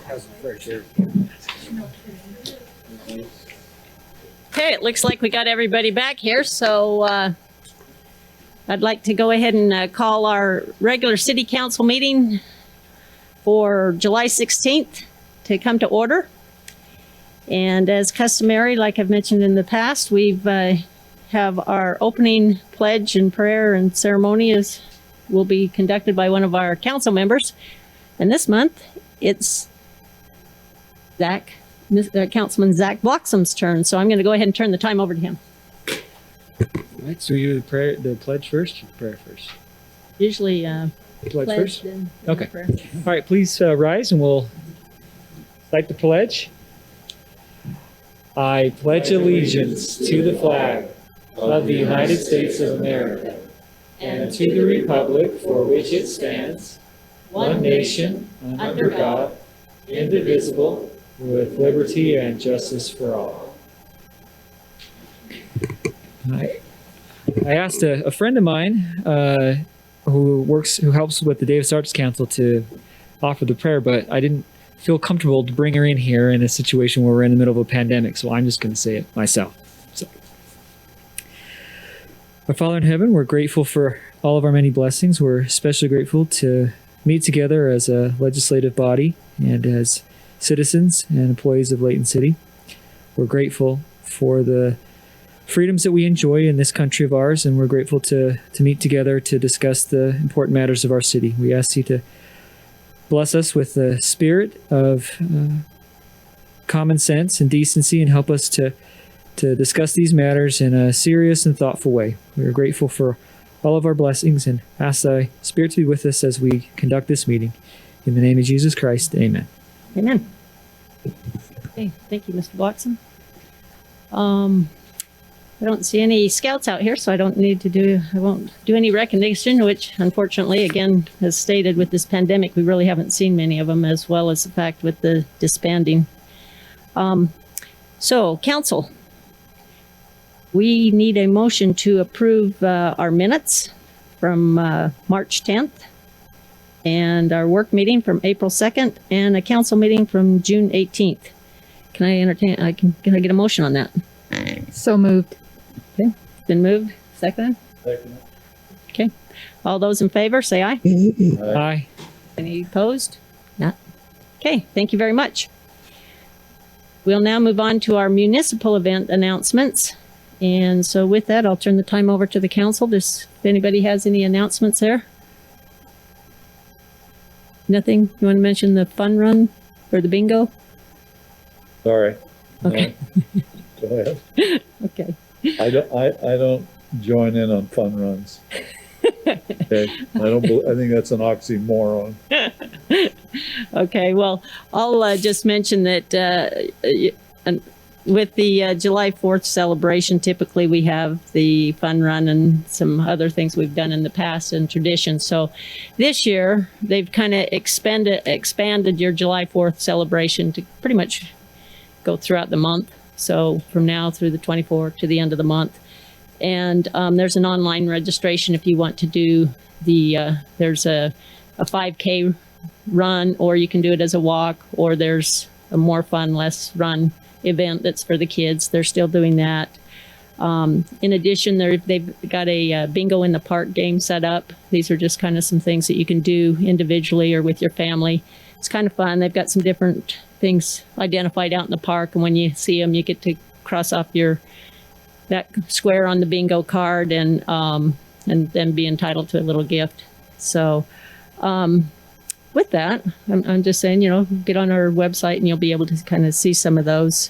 How's the fresh air? Okay, it looks like we got everybody back here, so I'd like to go ahead and call our regular city council meeting for July 16th to come to order. And as customary, like I've mentioned in the past, we've have our opening pledge and prayer and ceremony will be conducted by one of our council members. And this month, it's Councilman Zach Bloxham's turn. So I'm going to go ahead and turn the time over to him. All right, so we do the pledge first, or prayer first? Usually, Pledge first? then Okay. prayer. All right, please rise and we'll cite the pledge. I pledge allegiance to the flag of the United States of America and to the republic for which it stands, one nation, under God, indivisible, with liberty and justice for all. I asked a friend of mine who helps with the Davis Arts Council to offer the prayer, but I didn't feel comfortable to bring her in here in a situation where we're in the middle of a pandemic, so I'm just going to say it myself. So, our Father in heaven, we're grateful for all of our many blessings. We're especially grateful to meet together as a legislative body and as citizens and employees of Layton City. We're grateful for the freedoms that we enjoy in this country of ours, and we're grateful to meet together to discuss the important matters of our city. We ask you to bless us with the spirit of common sense and decency, and help us to discuss these matters in a serious and thoughtful way. We are grateful for all of our blessings and ask thy spirit to be with us as we conduct this meeting. In the name of Jesus Christ, amen. Amen. Okay, thank you, Mr. Bloxham. I don't see any scouts out here, so I won't do any recognition, which unfortunately, again, as stated with this pandemic, we really haven't seen many of them, as well as the fact with the disbanding. So, council, we need a motion to approve our minutes from March 10th and our work meeting from April 2nd and a council meeting from June 18th. Can I get a motion on that? So moved. Okay, been moved. Seconded? Second. Okay. All those in favor, say aye. Aye. Any opposed? Not. Okay, thank you very much. We'll now move on to our municipal event announcements. And so with that, I'll turn the time over to the council. If anybody has any announcements there? Nothing? You want to mention the fun run or the bingo? Sorry. Okay. No. Go ahead. Okay. I don't join in on fun runs. Okay. I think that's an oxymoron. Okay, well, I'll just mention that with the July 4th celebration, typically we have the fun run and some other things we've done in the past and tradition. So this year, they've kind of expanded your July 4th celebration to pretty much go throughout the month. So from now through the 24th to the end of the month. And there's an online registration if you want to do there's a 5K run, or you can do it as a walk, or there's a more fun, less run event that's for the kids. They're still doing that. In addition, they've got a bingo in the park game set up. These are just kind of some things that you can do individually or with your family. It's kind of fun. They've got some different things identified out in the park, and when you see them, you get to cross off that square on the bingo card and then be entitled to a little gift. So with that, I'm just saying, get on our website and you'll be able to kind of see some of those.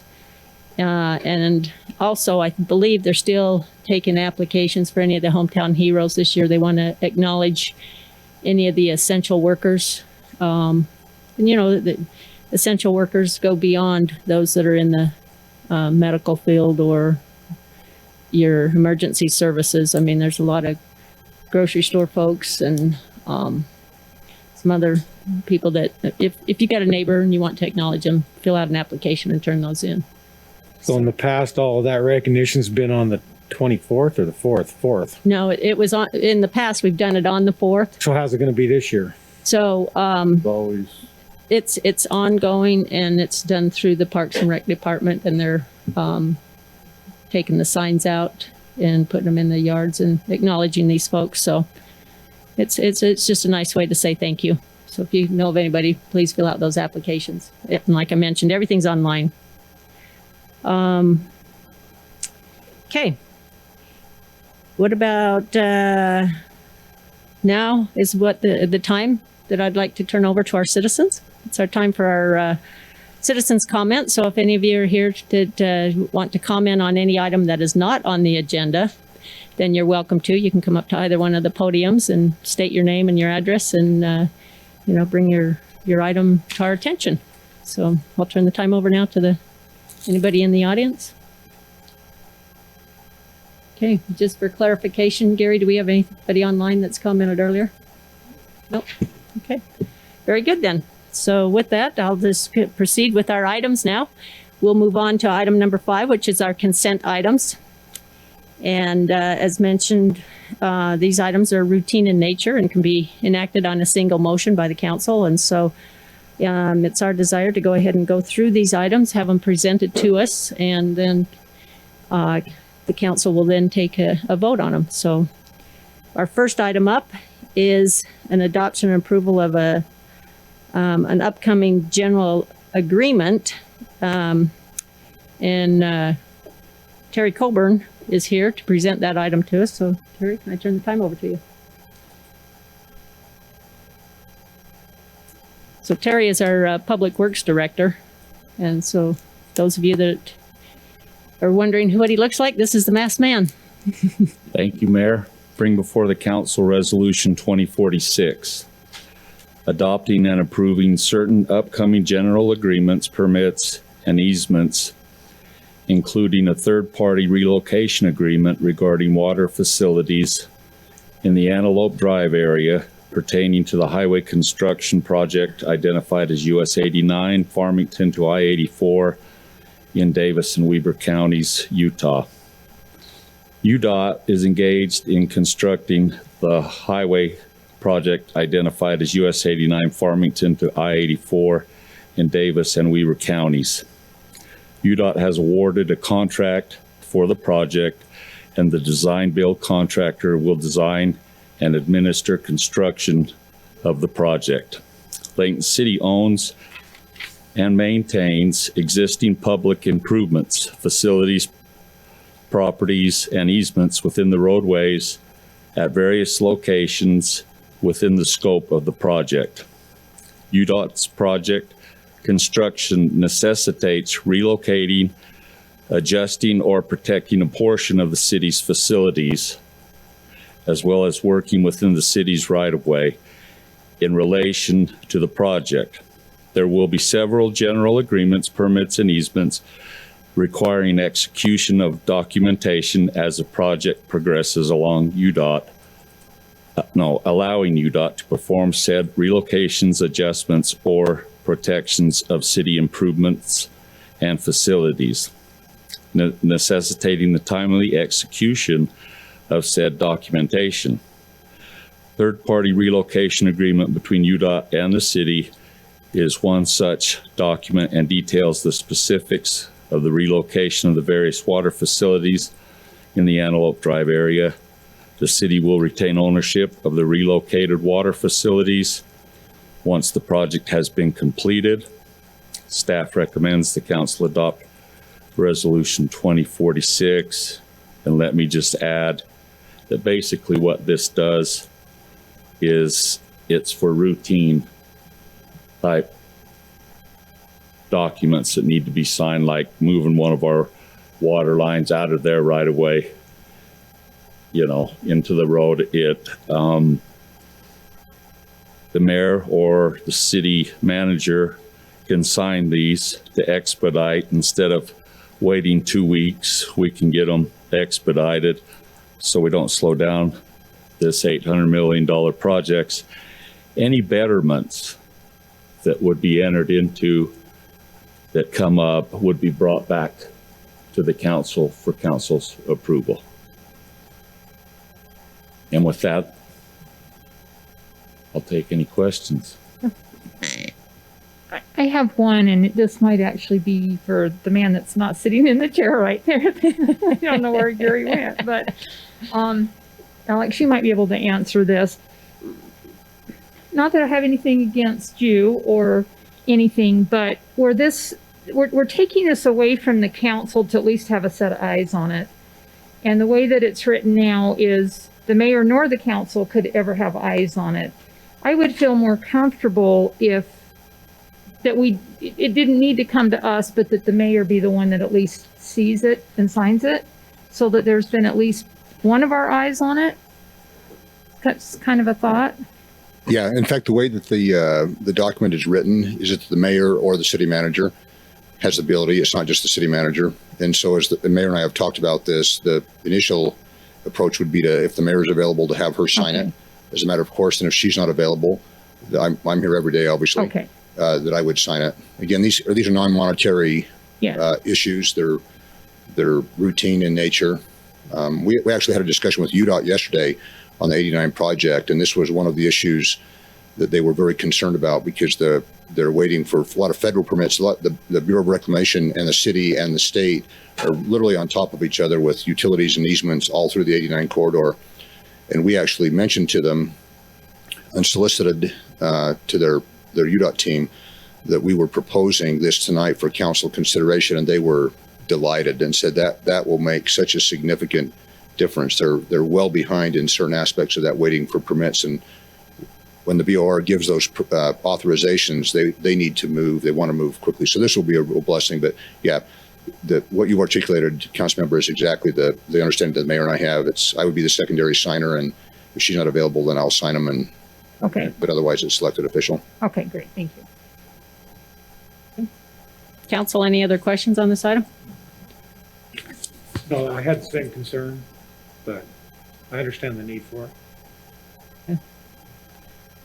And also, I believe they're still taking applications for any of the hometown heroes this year. They want to acknowledge any of the essential workers. The essential workers go beyond those that are in the medical field or your emergency services. I mean, there's a lot of grocery store folks and some other people that if you got a neighbor and you want to acknowledge them, fill out an application and turn those in. So in the past, all of that recognition's been on the 24th or the 4th? No, it was on, in the past, we've done it on the 4th. So how's it going to be this year? So It's always it's ongoing, and it's done through the Parks and Rec Department, and they're taking the signs out and putting them in the yards and acknowledging these folks. So it's just a nice way to say thank you. So if you know of anybody, please fill out those applications. And like I mentioned, everything's online. Okay. What about now is what the time that I'd like to turn over to our citizens. It's our time for our citizens' comments. So if any of you are here that want to comment on any item that is not on the agenda, then you're welcome to. You can come up to either one of the podiums and state your name and your address, and bring your item to our attention. So I'll turn the time over now to anybody in the audience. Okay, just for clarification, Gary, do we have anybody online that's commented earlier? Nope. Okay, very good then. So with that, I'll just proceed with our items now. We'll move on to item number 5, which is our consent items. And as mentioned, these items are routine in nature and can be enacted on a single motion by the council. And so it's our desire to go ahead and go through these items, have them presented to us, and then the council will then take a vote on them. So our first item up is an adoption and approval of an upcoming general agreement. And Terry Colburn is here to present that item to us. So Terry, can I turn the time over to you? So Terry is our Public Works Director. And so those of you that are wondering what he looks like, this is the masked man. Thank you, Mayor. Bring before the council Resolution 2046, adopting and approving certain upcoming general agreements, permits, and easements, including a third-party relocation agreement regarding water facilities in the Antelope Drive area pertaining to the highway construction project identified as US 89, Farmington to I-84 in Davis and Weber counties, Utah. UDOT is engaged in constructing the highway project identified as US 89 Farmington to I-84 in Davis and Weber counties. UDOT has awarded a contract for the project, and the design build contractor will design and administer construction of the project. Layton City owns and maintains existing public improvements, facilities, properties, and easements within the roadways at various locations within the scope of the project. UDOT's project construction necessitates relocating, adjusting, or protecting a portion of the city's facilities, as well as working within the city's right-of-way in relation to the project. There will be several general agreements, permits, and easements requiring execution of documentation as the project progresses along allowing UDOT to perform said relocations, adjustments, or protections of city improvements and facilities, necessitating the timely execution of said documentation. Third-party relocation agreement between UDOT and the city is one such document and details the specifics of the relocation of the various water facilities in the Antelope Drive area. The city will retain ownership of the relocated water facilities once the project has been completed. Staff recommends the council adopt Resolution 2046. And let me just add that basically what this does is it's for routine type documents that need to be signed, like moving one of our water lines out of there right away, into the road. The mayor or the city manager can sign these to expedite. Instead of waiting 2 weeks, we can get them expedited so we don't slow down this $800 million projects. Any betterments that would be entered into that come up would be brought back to the council for council's approval. And with that, I'll take any questions. I have one, and this might actually be for the man that's not sitting in the chair right there. I don't know where Gary went, but Alex, you might be able to answer this. Not that I have anything against you or anything, but we're taking this away from the council to at least have a set of eyes on it. And the way that it's written now is the mayor nor the council could ever have eyes on it. I would feel more comfortable if it didn't need to come to us, but that the mayor be the one that at least sees it and signs it, so that there's been at least one of our eyes on it. That's kind of a thought. Yeah, in fact, the way that the document is written is that the mayor or the city manager has the ability. It's not just the city manager. And so as the mayor and I have talked about this, the initial approach would be to, if the mayor is available, to have her sign it as a matter of course. And if she's not available, I'm here every day, obviously, that I would sign it. Again, these are non-monetary issues. They're routine in nature. We actually had a discussion with UDOT yesterday on the 89 project, and this was one of the issues that they were very concerned about, because they're waiting for a lot of federal permits. The Bureau of Reclamation and the city and the state are literally on top of each other with utilities and easements all through the 89 corridor. And we actually mentioned to them, unsolicited, to their UDOT team, that we were proposing this tonight for council consideration, and they were delighted and said that will make such a significant difference. They're well behind in certain aspects of that, waiting for permits, and when the BOR gives those authorizations, they need to move. They want to move quickly. So this will be a real blessing. But yeah, what you articulated, Councilmember, is exactly the understanding that the mayor and I have. I would be the secondary signer, and if she's not available, then I'll sign them. And but otherwise, it's elected official. Okay, great. Thank you. Council, any other questions on this item? No, I had the same concern, but I understand the need for it.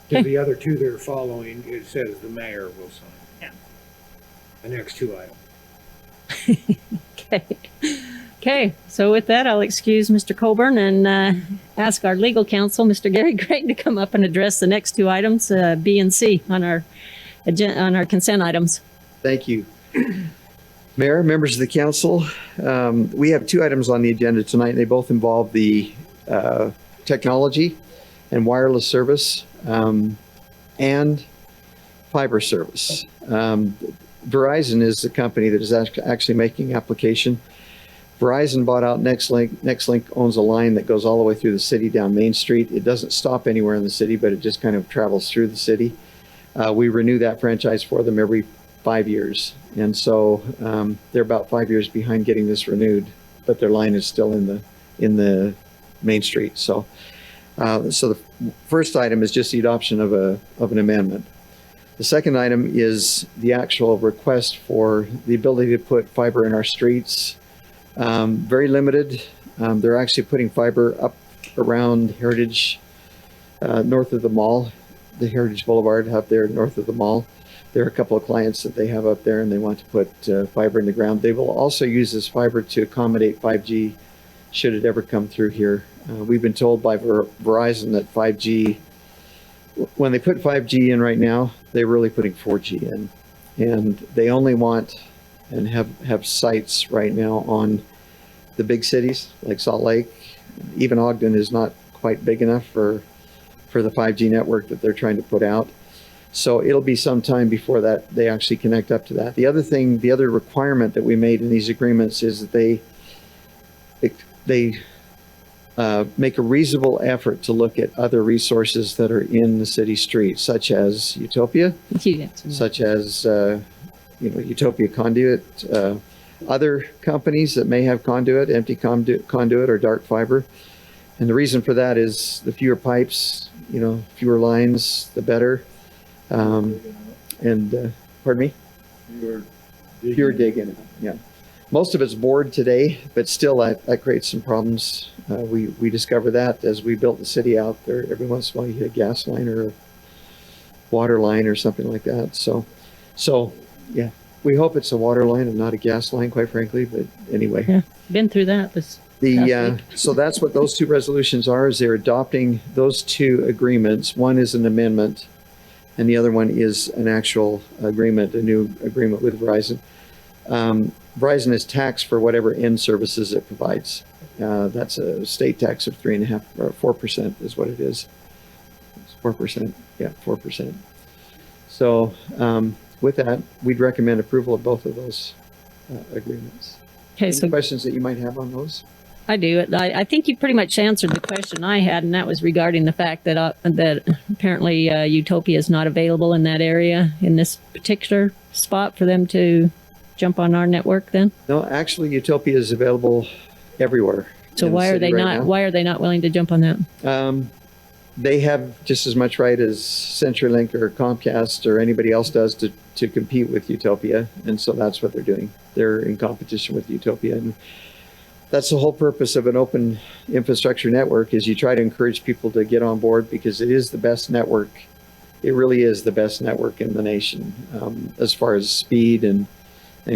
Because the other two they're following, it says the mayor will sign. Yeah. The next two items. Okay. So with that, I'll excuse Mr. Coburn and ask our legal counsel, Mr. Gary Craig, to come up and address the next two items, B and C, on our consent items. Thank you. Mayor, members of the council, we have two items on the agenda tonight. They both involve the technology and wireless service and fiber service. Verizon is the company that is actually making application. Verizon bought out Nextlink. Nextlink owns a line that goes all the way through the city down Main Street. It doesn't stop anywhere in the city, but it just kind of travels through the city. We renew that franchise for them every 5 years. And so they're about 5 years behind getting this renewed, but their line is still in the Main Street. So the first item is just the adoption of an amendment. The second item is the actual request for the ability to put fiber in our streets. Very limited. They're actually putting fiber up around Heritage, north of the mall, the Heritage Boulevard up there north of the mall. There are a couple of clients that they have up there, and they want to put fiber in the ground. They will also use this fiber to accommodate 5G should it ever come through here. We've been told by Verizon that 5G, when they put 5G in right now, they're really putting 4G in. And they only want and have sites right now on the big cities like Salt Lake. Even Ogden is not quite big enough for the 5G network that they're trying to put out. So it'll be some time before that they actually connect up to that. The other requirement that we made in these agreements is that they make a reasonable effort to look at other resources that are in the city streets, such as Utopia, such as Utopia Conduit, other companies that may have conduit, empty conduit or dark fiber. And the reason for that is the fewer pipes, fewer lines, the better. Pardon me? Fewer digging. Yeah. Most of it's bored today, but still that creates some problems. We discovered that as we built the city out there. Every once in a while you hit a gas line or a water line or something like that. So yeah, we hope it's a water line and not a gas line, quite frankly, but anyway. Yeah, been through that. So that's what those two resolutions are, is they're adopting those two agreements. One is an amendment and the other one is an actual agreement, a new agreement with Verizon. Verizon is taxed for whatever end services it provides. That's a state tax of 3.5 or 4% is what it is. It's 4%. Yeah, 4%. So with that, we'd recommend approval of both of those agreements. Okay, Any so questions that you might have on those? I do. I think you pretty much answered the question I had, and that was regarding the fact that that apparently Utopia is not available in that area, in this particular spot for them to jump on our network then? No, actually, Utopia is available everywhere. So in the why are city they right not, now. why are they not willing to jump on that? They have just as much right as CenturyLink or Comcast or anybody else does to compete with Utopia. And so that's what they're doing. They're in competition with Utopia. And that's the whole purpose of an open infrastructure network, is you try to encourage people to get on board, because it is the best network. It really is the best network in the nation, as far as speed and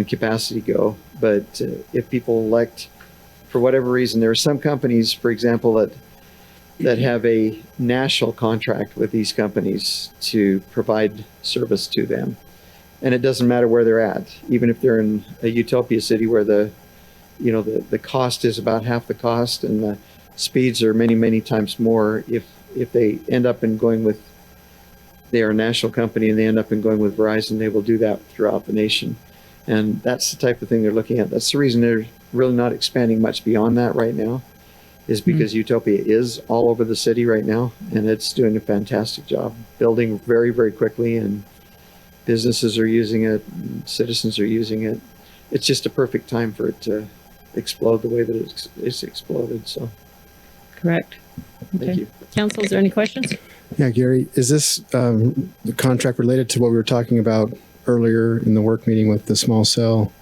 capacity go. But if people elect, for whatever reason, there are some companies, for example, that have a national contract with these companies to provide service to them. And it doesn't matter where they're at, even if they're in a Utopia city where the cost is about half the cost and the speeds are many, many times more. If they end up in going with, they are a national company and they end up in going with Verizon, they will do that throughout the nation. And that's the type of thing they're looking at. That's the reason they're really not expanding much beyond that right now, is because Utopia is all over the city right now, and it's doing a fantastic job building very, very quickly, and businesses are using it, and citizens are using it. It's just a perfect time for it to explode the way that it's exploded. So Correct. thank you. Council, is there any questions? Yeah, Gary, is this the contract related to what we were talking about earlier in the work meeting with the small cell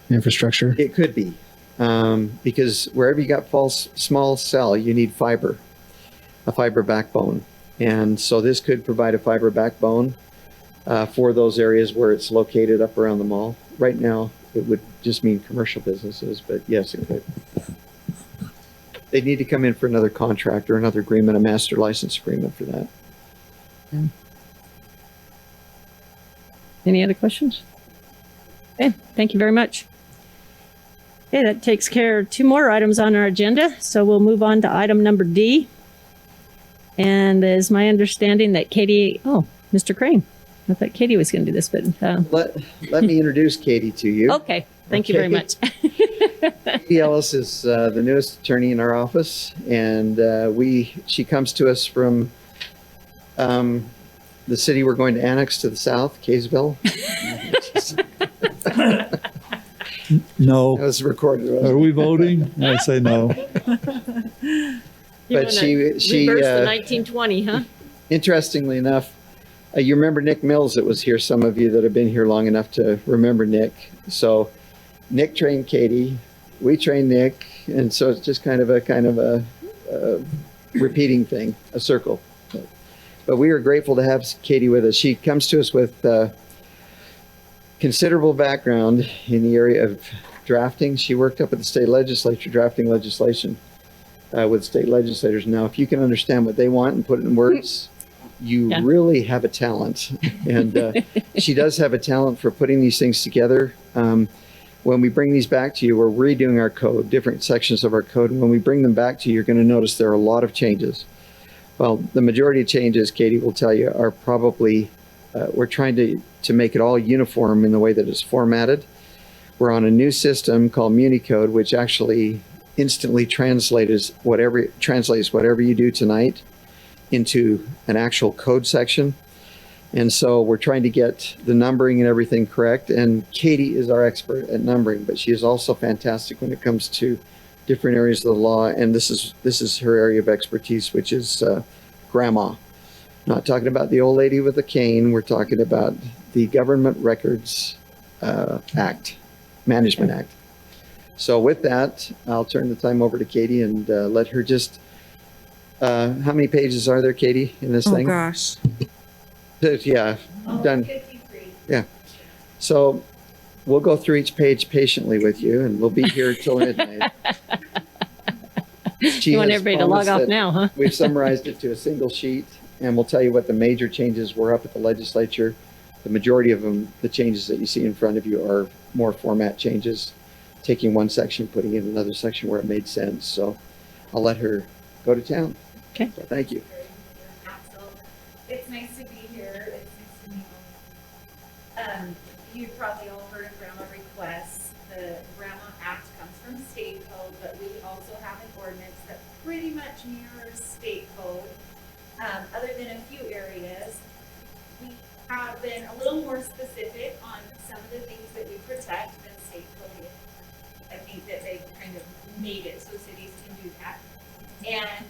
infrastructure? It could be, because wherever you got small cell, you need fiber, a fiber backbone. And so this could provide a fiber backbone for those areas where it's located up around the mall. Right now, it would just mean commercial businesses, but yes, it could. They'd need to come in for another contract or another agreement, a master license agreement for that. Any other questions? Okay, thank you very much. Okay, that takes care of two more items on our agenda. So we'll move on to item number D. And it's my understanding that Katie, Mr. Crane. I thought Katie was going to do this, but Let me introduce Katie to you. okay. Thank you very much. Katie Ellis is the newest attorney in our office, and she comes to us from the city we're going to annex to the south, Kaysville. That No. was recorded. Are we voting? I say no. But she reversed the 1920, huh? interestingly enough, you remember Nick Mills that was here, some of you that have been here long enough to remember Nick. So Nick trained Katie, we trained Nick, and so it's just kind of a repeating thing, a circle. But we are grateful to have Katie with us. She comes to us with considerable background in the area of drafting. She worked up at the state legislature drafting legislation with state legislators. Now, if you can understand what they want and put it in words, you really have a talent. And she does have a talent for putting these things together. When we bring these back to you, we're redoing our code, different sections of our code. And when we bring them back to you, you're going to notice there are a lot of changes. Well, the majority of changes, Katie will tell you, are probably, we're trying to make it all uniform in the way that it's formatted. We're on a new system called Municode, which actually instantly translates whatever you do tonight into an actual code section. And so we're trying to get the numbering and everything correct. And Katie is our expert at numbering, but she is also fantastic when it comes to different areas of the law. And this is her area of expertise, which is grandma. Not talking about the old lady with a cane. We're talking about the Government Records Act, Management Act. So with that, I'll turn the time over to Katie and let her just, how many pages are there, Katie, in this thing? Oh, gosh. Yeah, done. 53. Yeah. So we'll go through each page patiently with you, and we'll be here till midnight. You want everybody to log off now, huh? We've summarized it to a single sheet, and we'll tell you what the major changes were up at the legislature. The majority of them, the changes that you see in front of you, are more format changes, taking one section, putting it in another section where it made sense. So I'll let her go to town. Okay. So thank you. It's nice to be here. It's nice to meet you. You've probably all heard of grandma requests. The Grandma Act comes from state code, but we also have an ordinance that pretty much mirrors state code. Other than a few areas, we have been a little more specific on some of the things that we protect than state code is. I think that they've kind of made it so cities can do that. And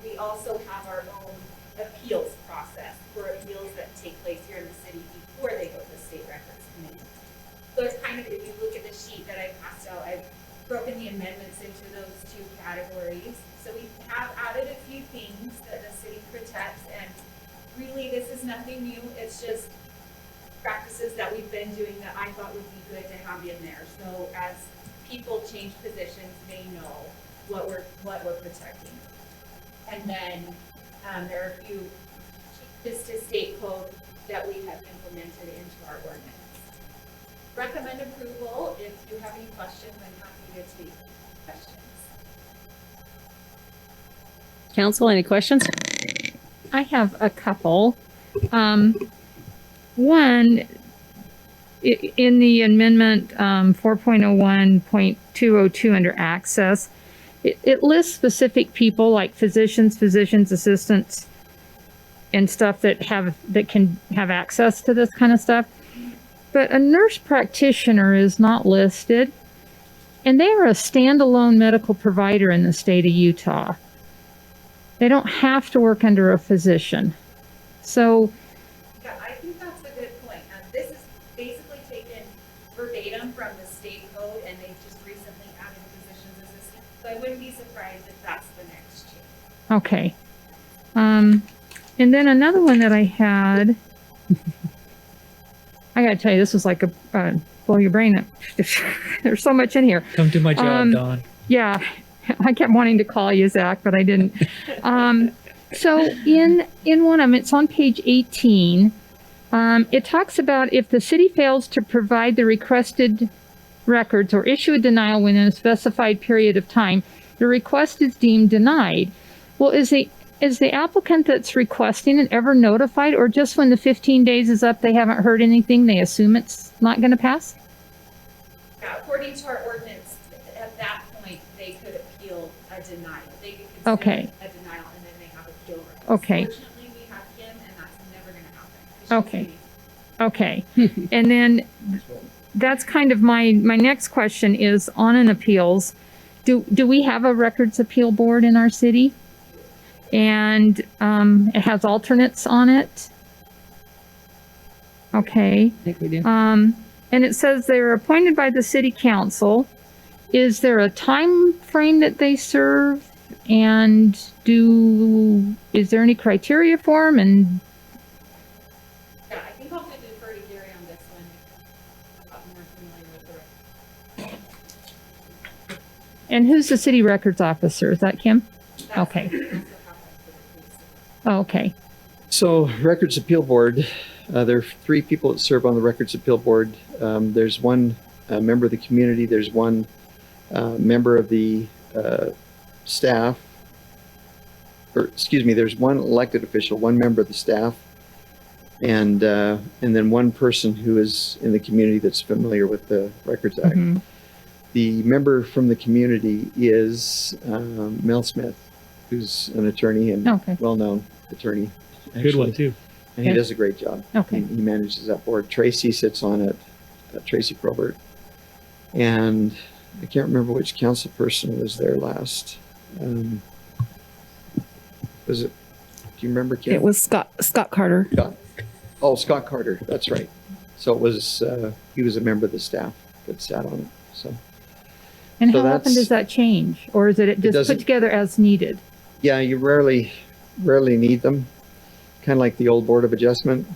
we also have our own appeals process for appeals that take place here in the city before they go to the state records committee. So it's kind of, if you look at the sheet that I passed out, I've broken the amendments into those two categories. So we have added a few things that the city protects, and really this is nothing new. It's just practices that we've been doing that I thought would be good to have in there. So as people change positions, they know what we're protecting. And then there are a few changes to state code that we have implemented into our ordinance. Recommend approval. If you have any questions, I'm happy to take questions. Council, any questions? I have a couple. One, in the amendment 4.01.202 under access, it lists specific people like physicians, physicians assistants, and stuff that can have access to this kind of stuff. But a nurse practitioner is not listed, and they are a standalone medical provider in the state of Utah. They don't have to work under a physician. So Yeah, I think that's a good point. This is basically taken verbatim from the state code, and they just recently added physician's assistant. So I wouldn't be surprised if that's the next change. okay. And then another one that I had, I gotta tell you, this was like a blow your brain up. There's so much in here. Come do my job, Don. Yeah, I kept wanting to call you Zach, but I didn't. So in one of them, it's on page 18. It talks about if the city fails to provide the requested records or issue a denial within a specified period of time, the request is deemed denied. Well, is the applicant that's requesting it ever notified, or just when the 15 days is up, they haven't heard anything, they assume it's not going to pass? Yeah, according to our ordinance, at that point, they could appeal a denial. They could consider Okay. a denial, and then they have appeal rights. Okay. Fortunately, we have him, and that's never going to happen. Okay. Okay. And then that's kind of my next question is on an appeals. Do we have a records appeal board in our city? And it has alternates on it. Okay. I think we do. And it says they're appointed by the city council. Is there a time frame that they serve? And is there any criteria for them? And Yeah, I think I'll have to defer to Gary on this one. I'm a lot more familiar with the record. and who's the city records officer? Is that Kim? That's Okay. we also have that for the police. Oh, okay. So Records Appeal Board, there are 3 people that serve on the Records Appeal Board. There's one member of the community. There's one member of the staff. Or excuse me, there's one elected official, one member of the staff, and then one person who is in the community that's familiar with the Records Act. Mhm. The member from the community is Mel Smith, who's an attorney and Okay. well-known attorney. Good one, actually. too. And he Okay. does a great job. Okay. He manages that board. Tracy sits on it, Tracy Probert. And I can't remember which council person was there last. Was it, do you remember, Kim? It was Scott Carter. Oh, Scott Carter, that's right. So it was, he was a member of the staff that sat on it, so. And So how often that's- does that change? Or is it just doesn't- put together as needed? Yeah, you rarely need them. Kind of like the old Board of Adjustment,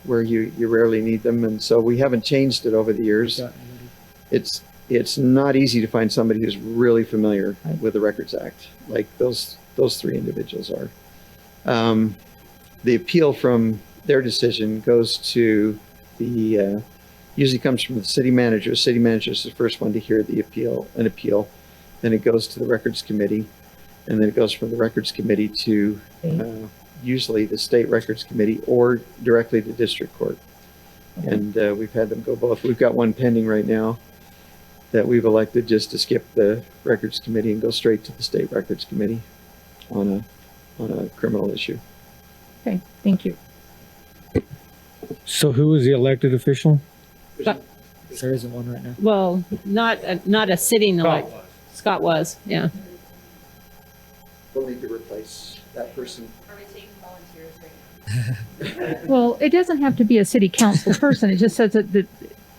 where you rarely need them. And so we haven't changed it over the years. It's not easy to find somebody who's really familiar with the Records Act, like those 3 individuals are. the appeal from their decision goes to the, usually comes from the city manager. City manager is the first one to hear the appeal. Then it goes to the records committee, and then it goes from the records committee to usually the state records committee or directly to district court. And we've had them go both. We've got one pending right now that we've elected just to skip the records committee and go straight to the state records committee on a criminal issue. Okay, thank you. So who is the elected official? There isn't one right now. Well, not a sitting elect. Scott was, yeah. We'll need to replace that person. Are we taking volunteers right now? Well, it doesn't have to be a city council person. It just says that the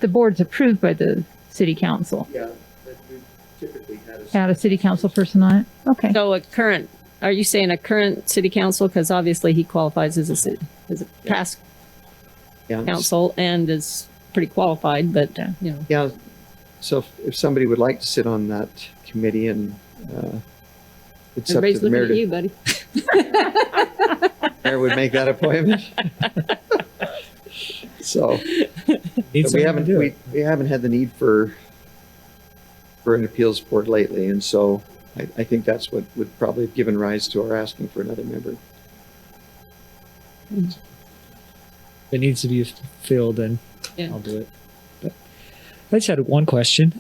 board's approved by the city council. Yeah, but we typically had Add a city council person on it. Okay. So are you saying a current city council? Because obviously he qualifies as a past council and is pretty qualified, but, you know. Yeah, so if somebody would like to sit on that committee and it's up to Everybody's the mayor looking at you, to, buddy. mayor would make that appointment. So Need but we someone to haven't do it. we haven't had the need for an appeals board lately, and so I think that's what would probably have given rise to our asking for another member. It needs to be filled, and Yeah. I'll do it. But I just had one question.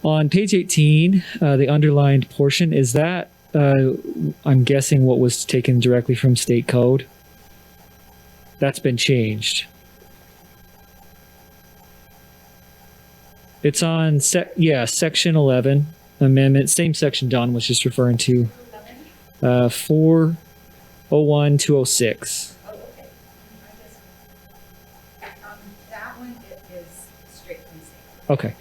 On page 18, the underlined portion, is that, I'm guessing, what was taken directly from state code? That's been changed. It's on, section 11, amendment, same section Don was just referring to. 401-206. Oh, okay. That one is straight from state. Okay.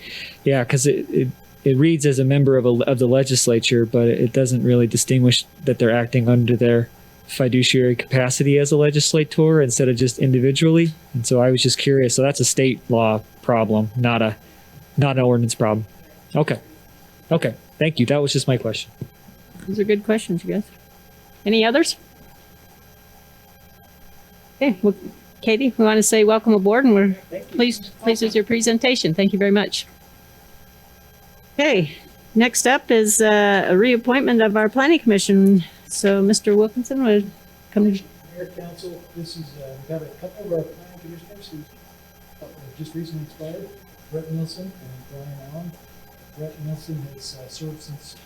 Yeah, because it reads as a member of the legislature, but it doesn't really distinguish that they're acting under their fiduciary capacity as a legislator instead of just individually. And so I was just curious. So that's a state law problem, not an ordinance problem. Okay. Okay. Thank you. That was just my question. Those are good questions, you guys. Any others? Okay, well, Katie, we want to say welcome aboard, and we're pleased with your presentation. Thank you very much. Okay, next up is a reappointment of our planning commission. So Mr. Wilkinson would come to. Mayor, council, this is, we have a couple of our planning commissioners who just recently expired, Brett Nilsson and Brian Allen. Brett Nilsson has served since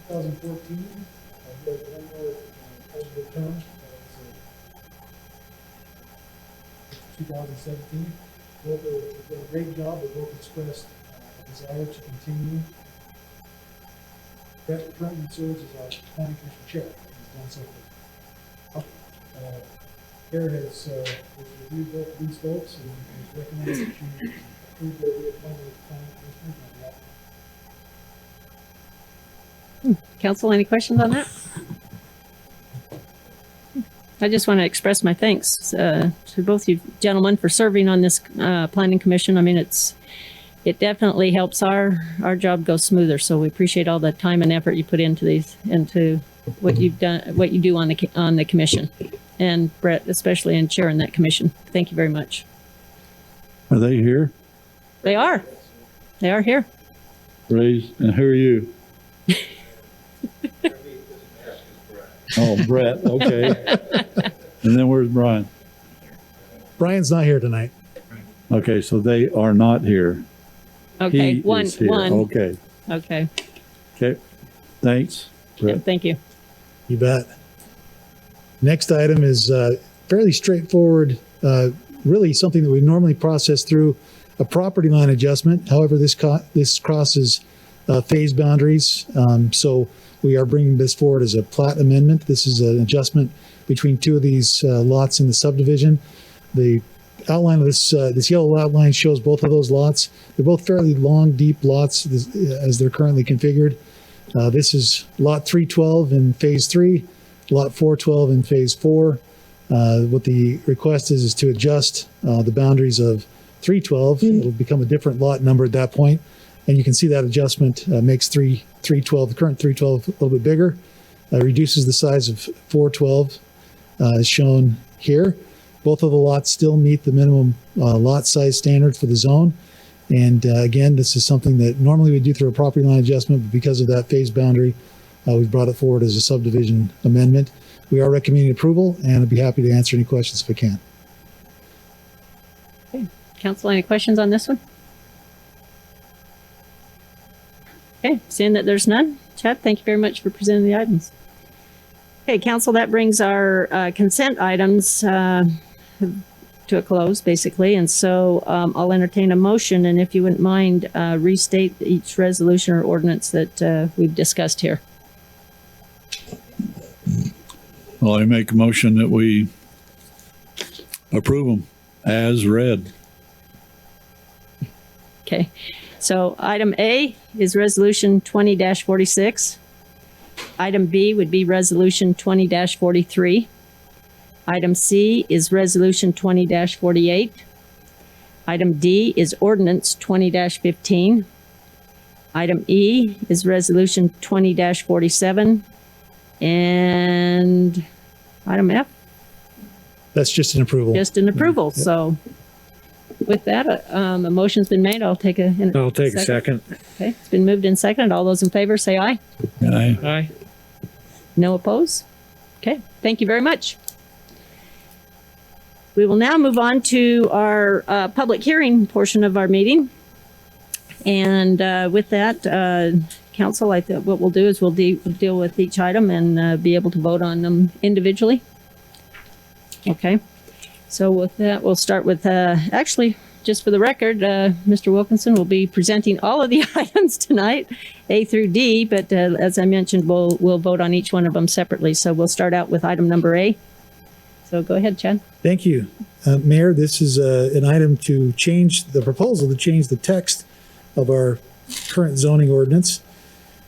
2014. He has one more eligible term, 2017. Both have done a great job. They both expressed a desire to continue. Brett currently serves as our planning commission chair. He's done so for Chair has reviewed both of these folks and has recommended that you approve their reappointment as planning commissioners. Council, any questions on that? I just want to express my thanks to both you gentlemen for serving on this planning commission. I mean, it definitely helps our job go smoother. So we appreciate all the time and effort you put into what you've done, what you do on the commission, and Brett especially in chairing that commission. Thank you very much. Are they here? They are here. Raised, and who are you? Oh, Brett, okay. And then where's Brian? Brian's not here tonight. Okay, so they are not here. Okay, He one. is here. Okay, Okay. okay. Thanks. Yeah, Brett. thank you. You bet. Next item is fairly straightforward, really something that we normally process through a property line adjustment. However, this crosses phase boundaries. So we are bringing this forward as a plat amendment. This is an adjustment between two of these lots in the subdivision. The outline of this yellow outline shows both of those lots. They're both fairly long, deep lots as they're currently configured. This is lot 312 in phase 3, lot 412 in phase 4. What the request is to adjust the boundaries of 312. It'll become a different lot number at that point. And you can see that adjustment makes 312, the current 312, a little bit bigger, reduces the size of 412. as shown here. Both of the lots still meet the minimum lot size standard for the zone. And again, this is something that normally we do through a property line adjustment, but because of that phase boundary, we've brought it forward as a subdivision amendment. We are recommending approval, and I'd be happy to answer any questions if I can. Council, any questions on this one? Okay, seeing that there's none, Chad, thank you very much for presenting the items. Okay, council, that brings our consent items to a close, basically. And so I'll entertain a motion, and if you wouldn't mind, restate each resolution or ordinance that we've discussed here. Well, I make a motion that we approve them as read. Okay, so item A is resolution 20-46. Item B would be resolution 20-43. Item C is resolution 20-48. Item D is ordinance 20-15. Item E is resolution 20-47. And item F, That's just an approval. just an approval. Yep. So with that, a motion's been made. I'll take a second. Okay, it's been moved and seconded. All those in favor say aye. Aye. Aye. No oppose? Okay, thank you very much. We will now move on to our public hearing portion of our meeting. And with that, council, I think what we'll do is we'll deal with each item and be able to vote on them individually. Okay, so with that, we'll start with, actually, just for the record, Mr. Wilkinson will be presenting all of the items tonight, A through D, but as I mentioned, we'll vote on each one of them separately. So we'll start out with item number A. So go ahead, Chad. Thank you. Mayor, this is an item to change the proposal to change the text of our current zoning ordinance.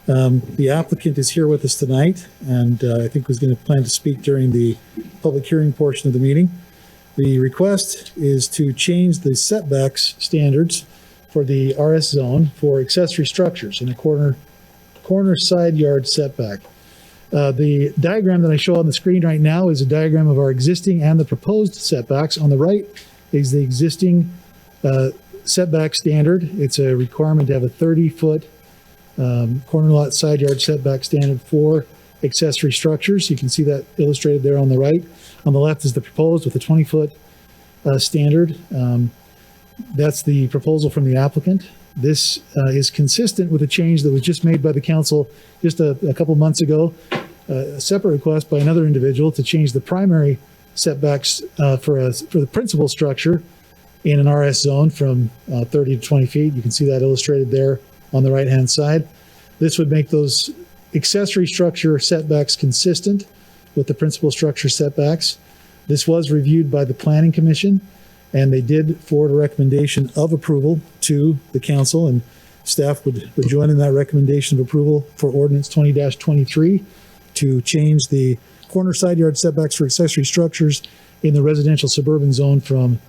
The applicant is here with us tonight, and I think was going to plan to speak during the public hearing portion of the meeting. The request is to change the setbacks standards for the RS zone for accessory structures in a corner side yard setback. The diagram that I show on the screen right now is a diagram of our existing and the proposed setbacks. On the right is the existing setback standard. It's a requirement to have a 30-foot corner lot side yard setback standard for accessory structures. You can see that illustrated there on the right. On the left is the proposed with a 20-foot standard. That's the proposal from the applicant. This is consistent with a change that was just made by the council just a couple months ago. A separate request by another individual to change the primary setbacks for the principal structure in an RS zone from 30 to 20 feet. You can see that illustrated there on the right-hand side. This would make those accessory structure setbacks consistent with the principal structure setbacks. This was reviewed by the Planning Commission, and they did forward a recommendation of approval to the council, and staff would join in that recommendation of approval for ordinance 20-23 to change the corner side yard setbacks for accessory structures in the residential suburban zone from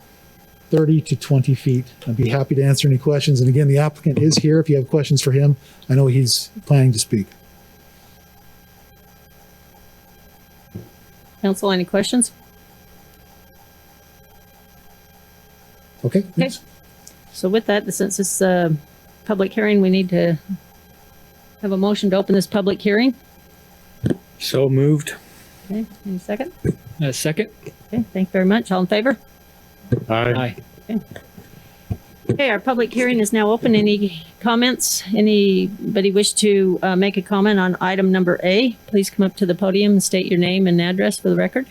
30 to 20 feet. I'd be happy to answer any questions. And again, the applicant is here if you have questions for him. I know he's planning to speak. Council, any questions? Okay. Thanks. So with that, since it's a public hearing, we need to have a motion to open this public hearing. So moved. Okay, any second? Second. Okay, thank you very much. All in favor? Aye. Okay, our public hearing is now open. Any comments? Anybody wish to make a comment on item number A? Please come up to the podium and state your name and address for the record.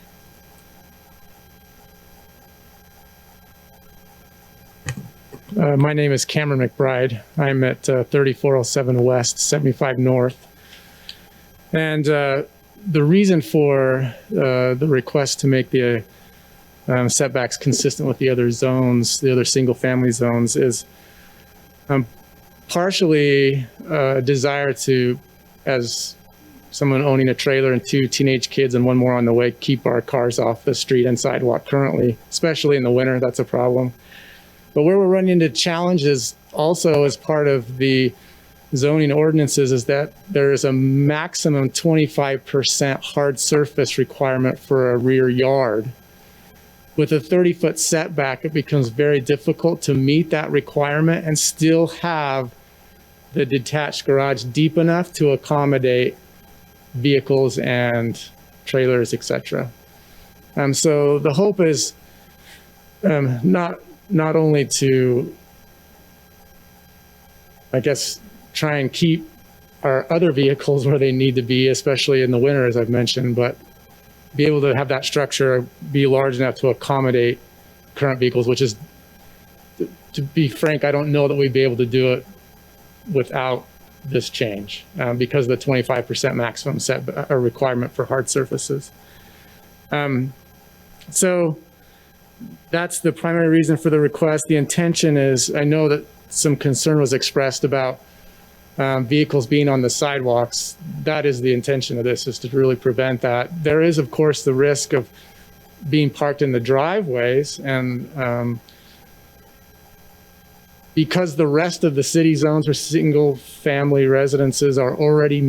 My name is Cameron McBride. I'm at 3407 West, 75 North. And the reason for the request to make the setbacks consistent with the other zones, the other single-family zones, is partially a desire to, as someone owning a trailer and 2 teenage kids and 1 more on the way, keep our cars off the street and sidewalk currently, especially in the winter. That's a problem. But where we're running into challenges also as part of the zoning ordinances is that there is a maximum 25% hard surface requirement for a rear yard. With a 30-foot setback, it becomes very difficult to meet that requirement and still have the detached garage deep enough to accommodate vehicles and trailers, etc. So the hope is not only to, I guess, try and keep our other vehicles where they need to be, especially in the winter, as I've mentioned, but be able to have that structure be large enough to accommodate current vehicles, which is, to be frank, I don't know that we'd be able to do it without this change because of the 25% maximum set a requirement for hard surfaces. So that's the primary reason for the request. The intention is, I know that some concern was expressed about vehicles being on the sidewalks. That is the intention of this, is to really prevent that. There is, of course, the risk of being parked in the driveways, and because the rest of the city zones for single family residences are already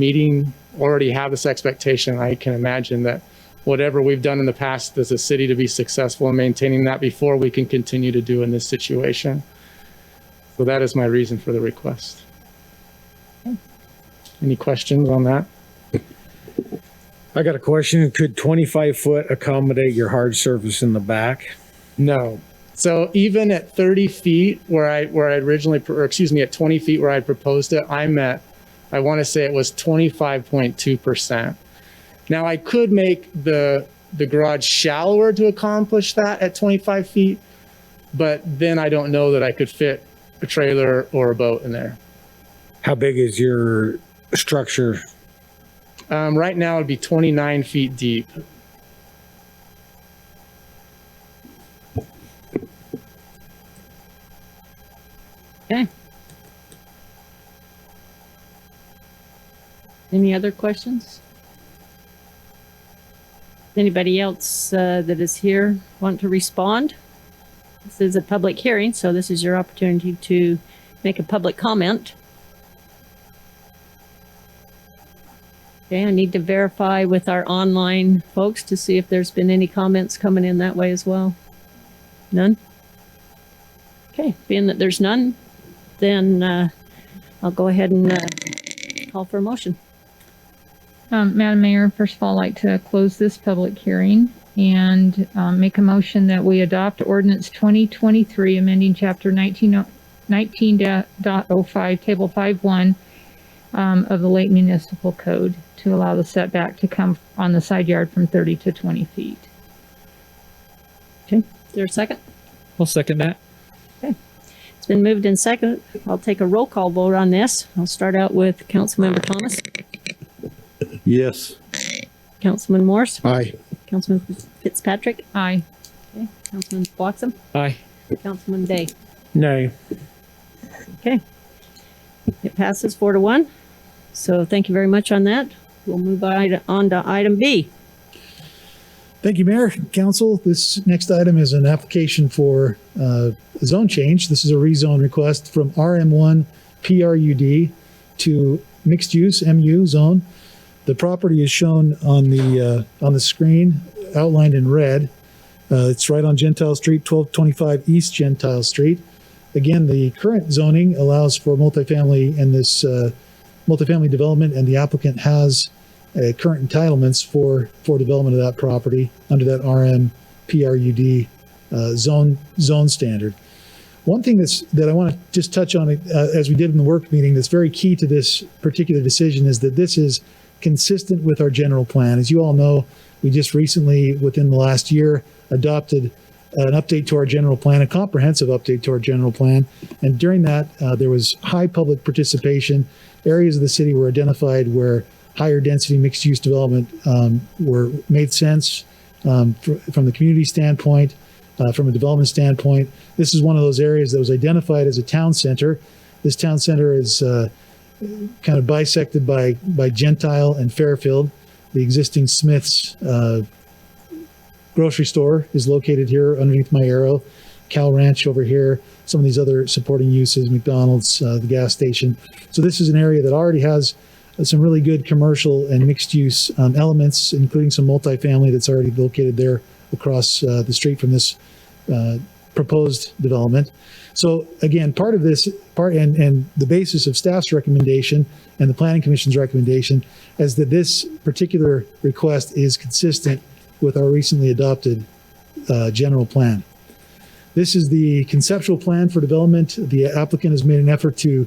have this expectation, I can imagine that whatever we've done in the past as a city to be successful in maintaining that before, we can continue to do in this situation. So that is my reason for the request. Any questions on that? I got a question. Could 25 foot accommodate your hard surface in the back? No. So even at 30 feet where I originally, or excuse me, at 20 feet where I proposed it, I'm at, I want to say it was 25.2%. Now I could make the garage shallower to accomplish that at 25 feet, but then I don't know that I could fit a trailer or a boat in there. How big is your structure? Right now it'd be 29 feet deep. Okay. Any other questions? Anybody else that is here want to respond? This is a public hearing, so this is your opportunity to make a public comment. Okay, I need to verify with our online folks to see if there's been any comments coming in that way as well. None? Okay, being that there's none, then I'll go ahead and call for a motion. Madam Mayor, first of all, I'd like to close this public hearing and make a motion that we adopt ordinance 2023, amending chapter 19.05, table 5.1 of the Layton Municipal Code to allow the setback to come on the side yard from 30 to 20 feet. Okay, is there a second? I'll second that. Okay, it's been moved and seconded. I'll take a roll call vote on this. I'll start out with Councilmember Thomas. Yes. Councilman Morse. Aye. Councilman Fitzpatrick. Aye. Okay, Councilman Bloxham. Aye. Councilman Day. No. Okay. It passes 4-1. So thank you very much on that. We'll move on to item B. Thank you, Mayor, Council. This next item is an application for a zone change. This is a rezone request from RM1 PRUD to mixed use MU zone. The property is shown on the screen, outlined in red. It's right on Gentile Street, 1225 East Gentile Street. Again, the current zoning allows for multifamily in this multifamily development, and the applicant has current entitlements for development of that property under that RM PRUD zone standard. One thing that I want to just touch on, as we did in the work meeting, that's very key to this particular decision is that this is consistent with our general plan. As you all know, we just recently, within the last year, adopted an update to our general plan, a comprehensive update to our general plan. And during that, there was high public participation. Areas of the city were identified where higher density mixed use development made sense from the community standpoint, from a development standpoint. This is one of those areas that was identified as a town center. This town center is kind of bisected by Gentile and Fairfield. The existing Smith's grocery store is located here underneath my arrow. Cow Ranch over here, some of these other supporting uses, McDonald's, the gas station. So this is an area that already has some really good commercial and mixed use elements, including some multifamily that's already located there across the street from this proposed development. So again, part of this and the basis of staff's recommendation and the planning commission's recommendation is that this particular request is consistent with our recently adopted general plan. This is the conceptual plan for development. The applicant has made an effort to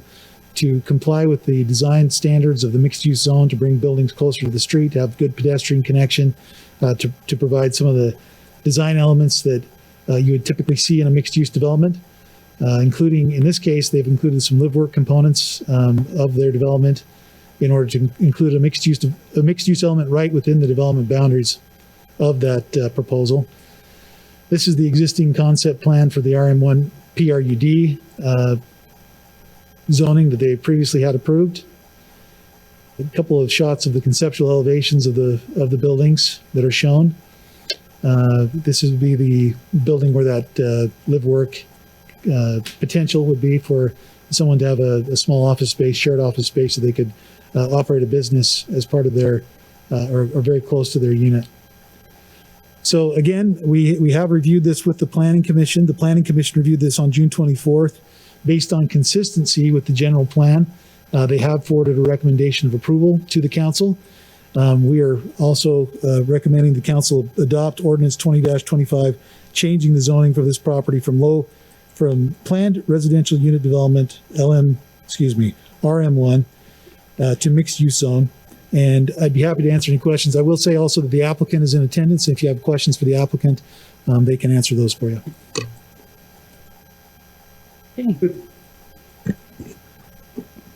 comply with the design standards of the mixed use zone, to bring buildings closer to the street, to have good pedestrian connection, to provide some of the design elements that you would typically see in a mixed use development. Including, in this case, they've included some live work components of their development in order to include a mixed use element right within the development boundaries of that proposal. This is the existing concept plan for the RM1 PRUD zoning that they previously had approved. A couple of shots of the conceptual elevations of the buildings that are shown. This would be the building where that live work potential would be for someone to have a small office space, shared office space, so they could operate a business as part of their or very close to their unit. So again, we have reviewed this with the Planning Commission. The Planning Commission reviewed this on June 24th. Based on consistency with the general plan, they have forwarded a recommendation of approval to the council. We are also recommending the council adopt ordinance 20-25, changing the zoning for this property from planned residential unit development, RM1, to mixed use zone. And I'd be happy to answer any questions. I will say also that the applicant is in attendance. If you have questions for the applicant, they can answer those for you.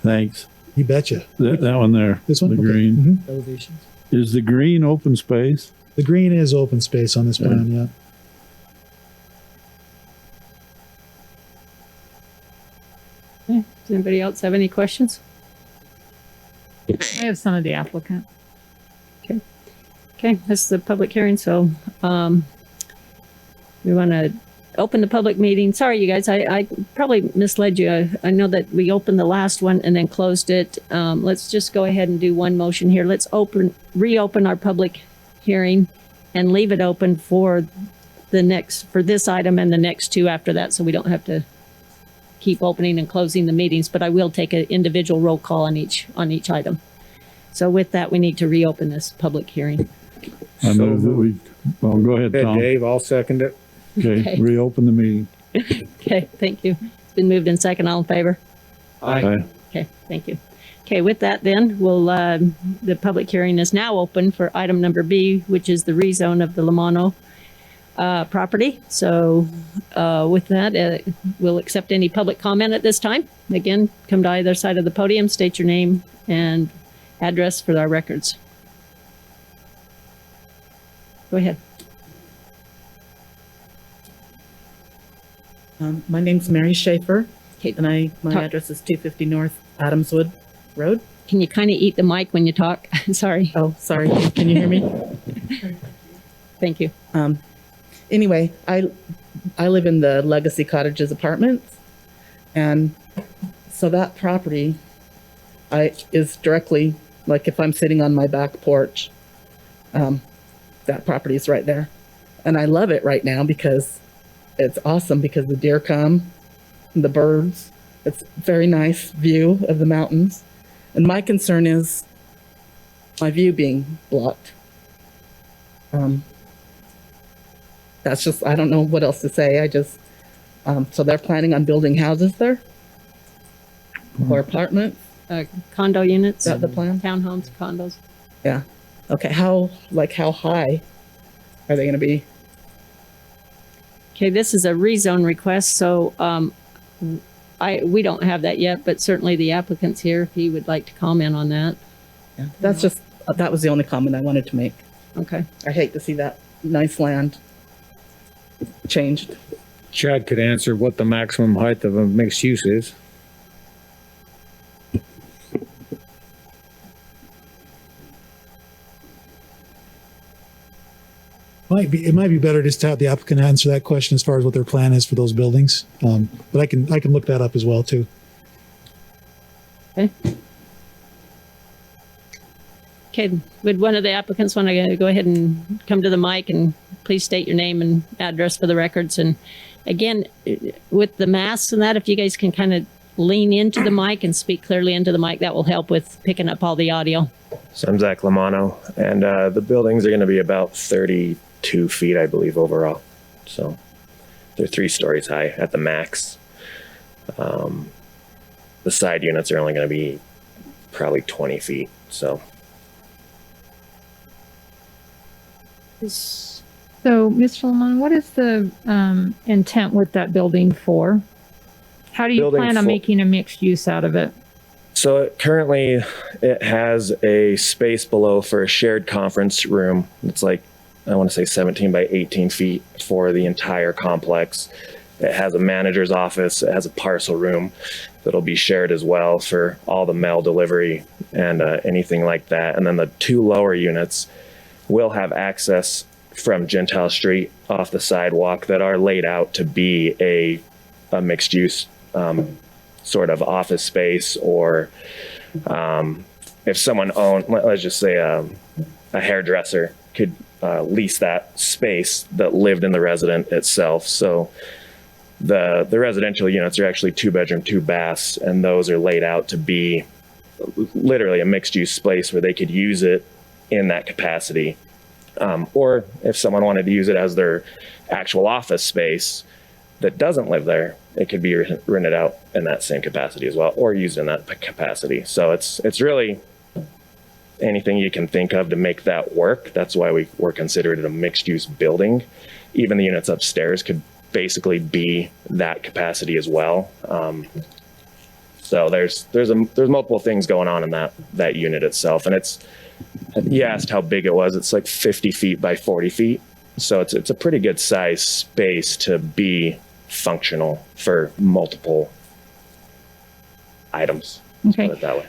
Thanks. You betcha. That one there. This one? The Okay. green. Mhm. Elevations. Is the green open space? The green is open space on this plan, yeah. Okay. Does anybody else have any questions? I have some of the applicant. Okay, this is the public hearing, so we want to open the public meeting. Sorry, you guys, I probably misled you. I know that we opened the last one and then closed it. Let's just go ahead and do one motion here. Let's reopen our public hearing and leave it open for this item and the next two after that, so we don't have to keep opening and closing the meetings, but I will take an individual roll call on each item. So with that, we need to reopen this public hearing. I move that well, go ahead, Tom. Dave, I'll second it. Okay, reopen the meeting. Okay, thank you. It's been moved in second. All in favor? Aye. Okay, thank you. Okay, with that then, the public hearing is now open for item number B, which is the rezone of the Lamano property. So with that, we'll accept any public comment at this time. Again, come to either side of the podium, state your name and address for our records. Go ahead. My name's Mary Schaefer, Okay, and my talk. address is 250 North Adamswood Road. Can you kind of eat the mic when you talk? Sorry. Oh, sorry. Can you hear me? Thank you. Anyway, I live in the Legacy Cottages apartments, and so that property is directly, like if I'm sitting on my back porch, that property is right there. And I love it right now because it's awesome, because the deer come, and the birds. It's a very nice view of the mountains. And my concern is my view being blocked. That's just, I don't know what else to say. So they're planning on building houses there? Or apartments? Condo units? Is that the plan? Townhomes, condos? Yeah. Okay, how high are they gonna be? Okay, this is a rezone request, so we don't have that yet, but certainly the applicant's here if he would like to comment on that. Yeah, that was the only comment I wanted to make. Okay. I hate to see that nice land changed. Chad could answer what the maximum height of a mixed use is. it might be better just to have the applicant answer that question as far as what their plan is for those buildings. But I can look that up as well too. Okay, would one of the applicants want to go ahead and come to the mic and please state your name and address for the records? And again, with the masks and that, if you guys can kind of lean into the mic and speak clearly into the mic, that will help with picking up all the audio. So I'm Zach Lamano, and the buildings are going to be about 32 feet, I believe, overall. So they're 3 stories high at the max. The side units are only going to be probably 20 feet. So So, Mr. Lamont, what is the intent with that building for? How do you plan on making a mixed use out of it? So currently it has a space below for a shared conference room. It's like, I want to say 17 by 18 feet for the entire complex. It has a manager's office. It has a parcel room that'll be shared as well for all the mail delivery and anything like that. And then the 2 lower units will have access from Gentile Street off the sidewalk that are laid out to be a mixed use sort of office space, or if someone owned, let's just say a hairdresser could lease that space that lived in the resident itself. So the residential units are actually 2-bedroom, 2 baths, and those are laid out to be literally a mixed use space where they could use it in that capacity. Or if someone wanted to use it as their actual office space that doesn't live there, it could be rented out in that same capacity as well, or used in that capacity. So it's really anything you can think of to make that work. That's why we're considered it a mixed use building. Even the units upstairs could basically be that capacity as well. So there's multiple things going on in that unit itself. And you asked how big it was. It's like 50 feet by 40 feet. So it's a pretty good size space to be functional for multiple items. Okay. Put it that way.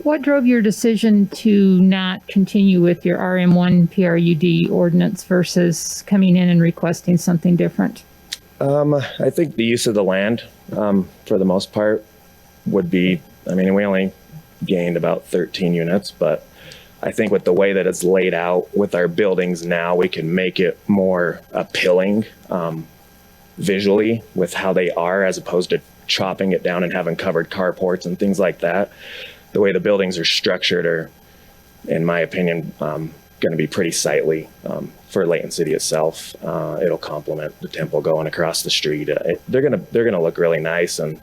What drove your decision to not continue with your RM1 PRUD ordinance versus coming in and requesting something different? I think the use of the land, for the most part, would be, we only gained about 13 units, but I think with the way that it's laid out with our buildings now, we can make it more appealing visually with how they are, as opposed to chopping it down and having covered carports and things like that. The way the buildings are structured are, in my opinion, going to be pretty sightly for Layton City itself. It'll complement the temple going across the street. They're gonna look really nice, and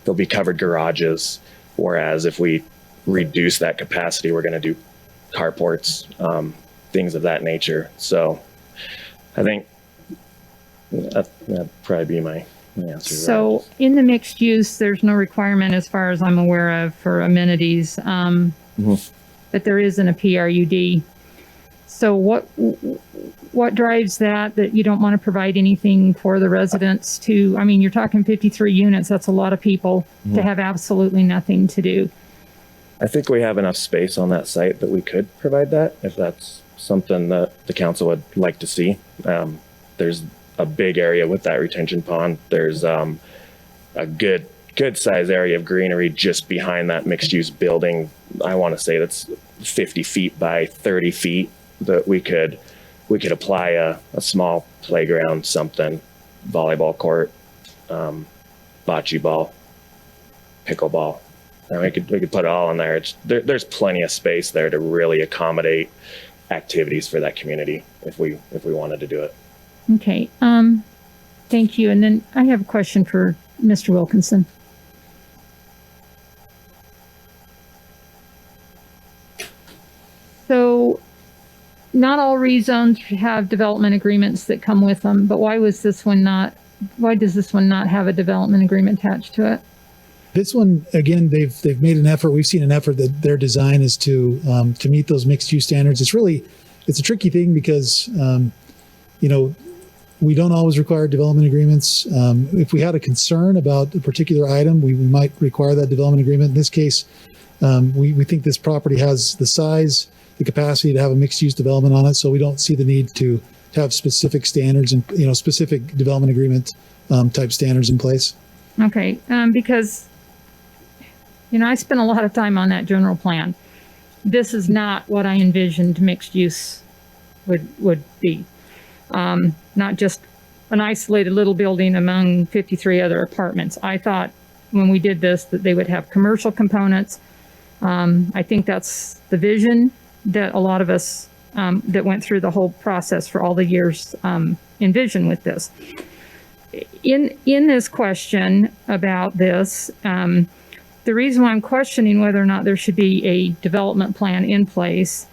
there'll be covered garages. Whereas if we reduce that capacity, we're going to do carports, things of that nature. So I think that'd probably be my answer. So in the mixed use, there's no requirement, as far as I'm aware of, for amenities, but there isn't a PRUD. So what drives that you don't want to provide anything for the residents to, you're talking 53 units. That's a lot of people to have absolutely nothing to do. I think we have enough space on that site that we could provide that, if that's something that the council would like to see. There's a big area with that retention pond. There's a good size area of greenery just behind that mixed use building. I want to say that's 50 feet by 30 feet that we could apply a small playground, something, volleyball court, bocce ball, pickleball. And we could put it all in there. There's plenty of space there to really accommodate activities for that community if we wanted to do it. Okay. Thank you. And then I have a question for Mr. Wilkinson. So not all rezones have development agreements that come with them, but why does this one not have a development agreement attached to it? This one, again, they've made an effort. We've seen an effort that their design is to meet those mixed use standards. It's a tricky thing because, we don't always require development agreements. If we had a concern about a particular item, we might require that development agreement. In this case, we think this property has the size, the capacity to have a mixed use development on it. So we don't see the need to to have specific standards and, specific development agreement type standards in place? Okay, because, I spent a lot of time on that general plan. This is not what I envisioned mixed use would be. Not just an isolated little building among 53 other apartments. I thought when we did this that they would have commercial components. I think that's the vision that a lot of us that went through the whole process for all the years envision with this. In this question about this, the reason why I'm questioning whether or not there should be a development plan in place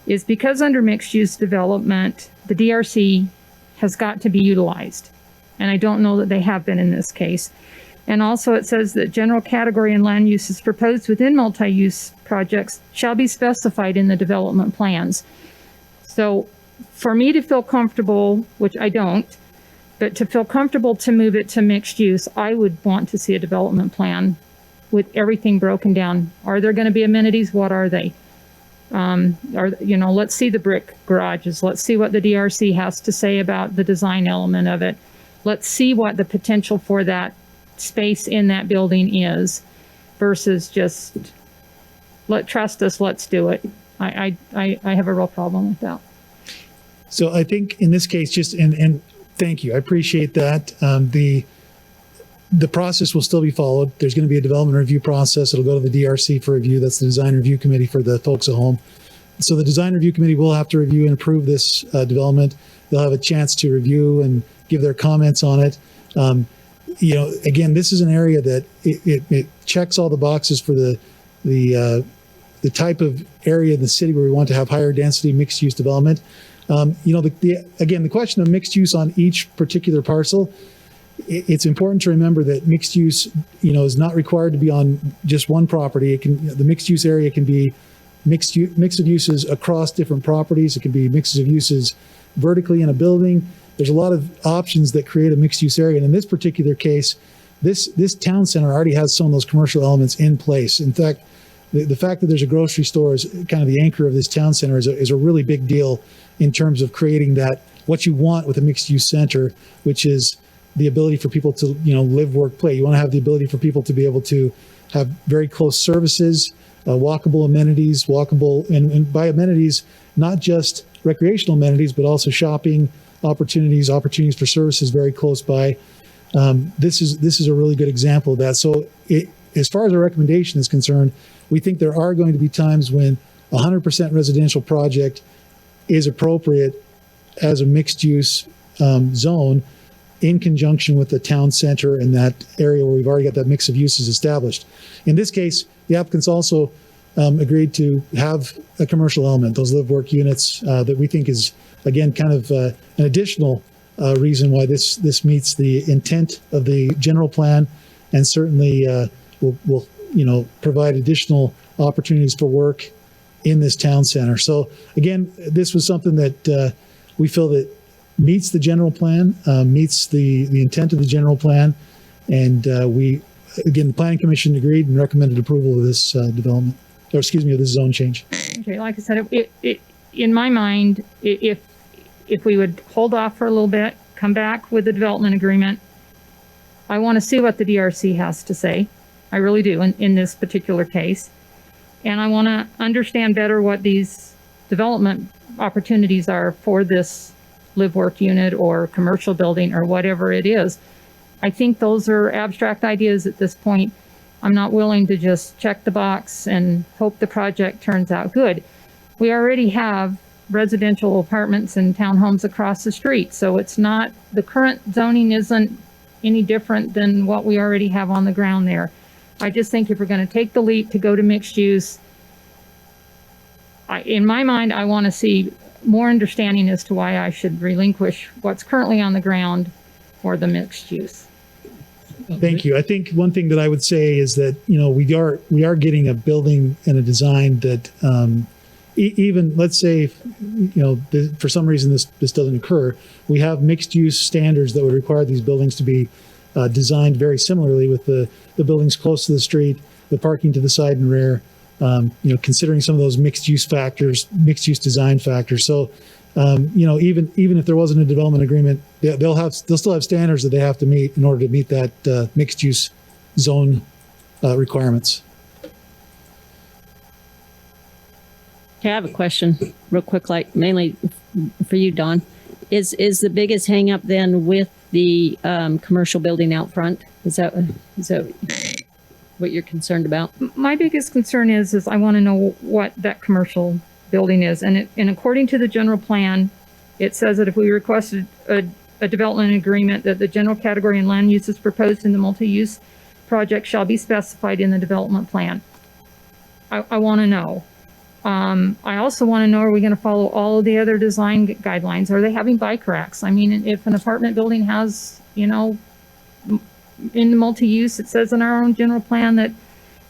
is because under mixed use development, the DRC has got to be utilized. And I don't know that they have been in this case. And also it says that general category and land uses proposed within multi-use projects shall be specified in the development plans. So for me to feel comfortable, which I don't, but to feel comfortable to move it to mixed use, I would want to see a development plan with everything broken down. Are there going to be amenities? What are they? Let's see the brick garages. Let's see what the DRC has to say about the design element of it. Let's see what the potential for that space in that building is versus just trust us, let's do it. I have a real problem with that. So I think in this case, and thank you. I appreciate that. The process will still be followed. There's going to be a development review process. It'll go to the DRC for review. That's the design review committee for the folks at home. So the design review committee will have to review and approve this development. They'll have a chance to review and give their comments on it. Again, this is an area that it checks all the boxes for the type of area in the city where we want to have higher density mixed use development. The question of mixed use on each particular parcel, it's important to remember that mixed use, is not required to be on just one property. The mixed use area can be mix of uses across different properties. It can be mixes of uses vertically in a building. There's a lot of options that create a mixed use area. And in this particular case, this town center already has some of those commercial elements in place. In fact, the fact that there's a grocery store is kind of the anchor of this town center is a really big deal in terms of creating what you want with a mixed use center, which is the ability for people to, live, work, play. You want to have the ability for people to be able to have very close services, walkable amenities, and by amenities, not just recreational amenities, but also shopping opportunities for services very close by. This is a really good example of that. So as far as our recommendation is concerned, we think there are going to be times when 100% residential project is appropriate as a mixed use zone in conjunction with the town center in that area where we've already got that mix of uses established. In this case, the applicants also agreed to have a commercial element, those live work units that we think is, again, kind of an additional reason why this meets the intent of the general plan, and certainly will provide additional opportunities for work in this town center. So again, this was something that we feel that meets the general plan, meets the intent of the general plan, and the Planning Commission agreed and recommended approval of this development, of this zone change. Okay, like I said, in my mind, if we would hold off for a little bit, come back with the development agreement, I want to see what the DRC has to say. I really do in this particular case. And I want to understand better what these development opportunities are for this live work unit or commercial building or whatever it is. I think those are abstract ideas at this point. I'm not willing to just check the box and hope the project turns out good. We already have residential apartments and townhomes across the street, so it's not, the current zoning isn't any different than what we already have on the ground there. I just think if we're going to take the leap to go to mixed use, in my mind, I want to see more understanding as to why I should relinquish what's currently on the ground for the mixed use. Thank you. I think one thing that I would say is that, we are getting a building and a design that even, let's say, for some reason this doesn't occur, we have mixed use standards that would require these buildings to be designed very similarly with the buildings close to the street, the parking to the side and rear, considering some of those mixed use factors, mixed use design factors. So even if there wasn't a development agreement, they'll still have standards that they have to meet in order to meet that mixed use zone requirements. Okay, I have a question real quick, like mainly for you, Don. Is the biggest hang up then with the commercial building out front? Is that what you're concerned about? My biggest concern is I want to know what that commercial building is. And according to the general plan, it says that if we requested a development agreement, that the general category and land uses proposed in the multi-use project shall be specified in the development plan. I want to know. I also want to know, are we going to follow all of the other design guidelines? Are they having bike racks? I mean, if an apartment building has, in the multi-use, it says in our own general plan that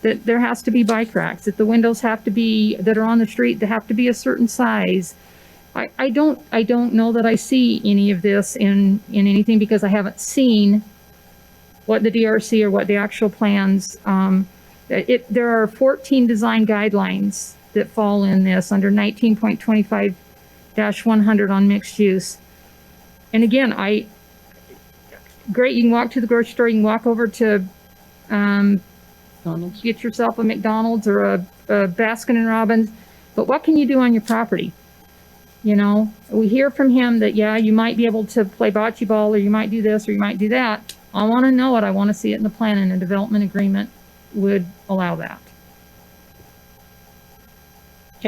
there has to be bike racks, that the windows have to be, that are on the street, they have to be a certain size. I don't know that I see any of this in anything, because I haven't seen what the DRC or what the actual plans, there are 14 design guidelines that fall in this under 19.25-100 on mixed use. And again, great, you can walk to the grocery store, you can walk over to get yourself a McDonald's or a Baskin and Robbins, but what can you do on your property? We hear from him that, yeah, you might be able to play bocce ball, or you might do this, or you might do that. I want to know it. I want to see it in the plan, and a development agreement would allow that.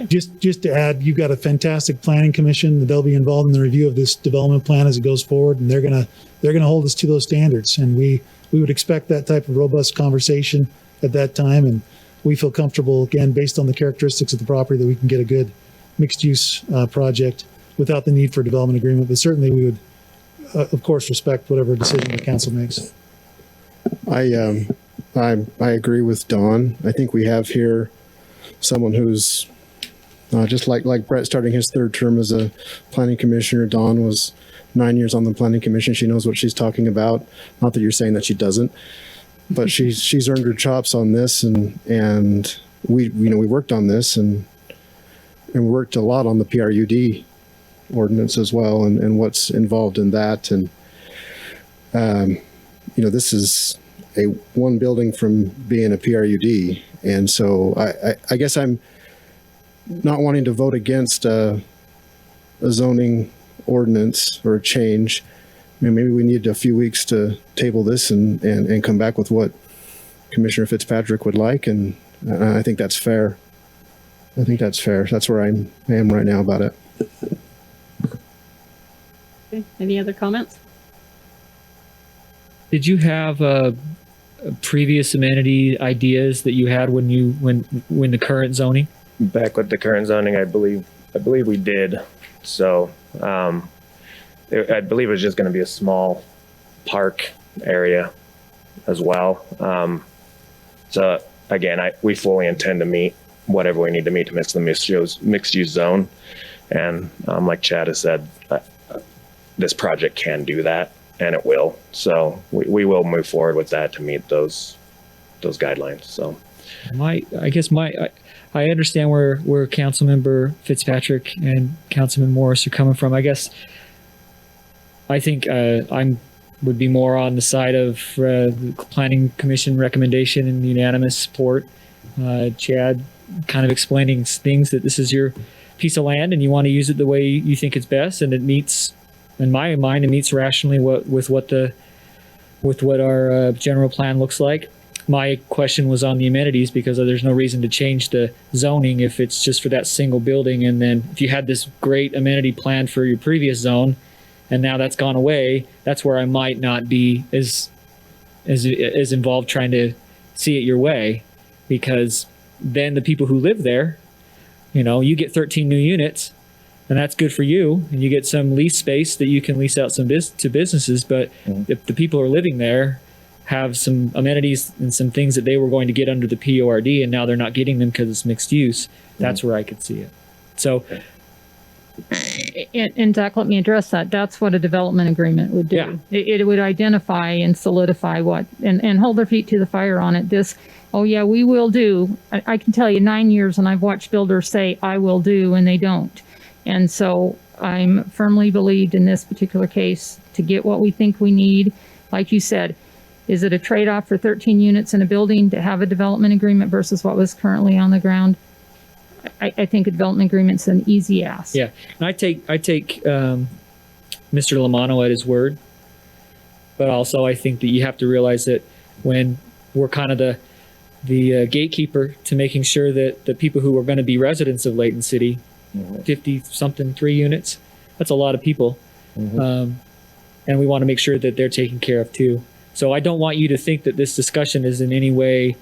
Just to add, you've got a fantastic planning commission. They'll be involved in the review of this development plan as it goes forward, and they're gonna hold us to those standards. And we would expect that type of robust conversation at that time. And we feel comfortable, again, based on the characteristics of the property, that we can get a good mixed use project without the need for a development agreement. But certainly we would, of course, respect whatever decision the council makes. I agree with Don. I think we have here someone who's just like Brett, starting his third term as a planning commissioner. Dawn was 9 years on the planning commission. She knows what she's talking about. Not that you're saying that she doesn't, but she's earned her chops on this, and we worked on this and worked a lot on the PRUD ordinance as well, and what's involved in that. And this is one building from being a PRUD, and so I guess I'm not wanting to vote against a zoning ordinance or a change. Maybe we need a few weeks to table this and come back with what Commissioner Fitzpatrick would like, and I think that's fair. That's where I am right now about it. Okay. Any other comments? Did you have previous amenity ideas that you had when the current zoning? Back with the current zoning, I believe we did. So I believe it was just going to be a small park area as well. So again, we fully intend to meet whatever we need to meet to mix the mixed use zone. And like Chad has said, this project can do that, and it will. So we will move forward with that to meet those guidelines. So I understand where Councilmember Fitzpatrick and Councilman Morris are coming from. I guess I think would be more on the side of the Planning Commission recommendation and unanimous support. Chad kind of explaining things that this is your piece of land and you want to use it the way you think it's best, and it meets, in my mind, it meets rationally with what our general plan looks like. My question was on the amenities, because there's no reason to change the zoning if it's just for that single building. And then if you had this great amenity plan for your previous zone and now that's gone away, that's where I might not be as involved trying to see it your way, because then the people who live there, you get 13 new units and that's good for you, and you get some lease space that you can lease out to businesses. But if the people who are living there have some amenities and some things that they were going to get under the PORD, and now they're not getting them because it's mixed use, that's where I could see it. So, and Zach, let me address that. That's what a development agreement would do. Yeah. It would identify and solidify and hold their feet to the fire on it. We will do. I can tell you 9 years, and I've watched builders say, I will do, and they don't. And so I'm firmly believed in this particular case to get what we think we need. Like you said, is it a trade-off for 13 units in a building to have a development agreement versus what was currently on the ground? I think a development agreement's an easy ask. Yeah, and I take Mr. Lamano at his word, but also I think that you have to realize that when we're kind of the gatekeeper to making sure that the people who are going to be residents of Layton City, 50 something 3 units, that's a lot of people, and we want to make sure that they're taken care of too. So I don't want you to think that this discussion is in any way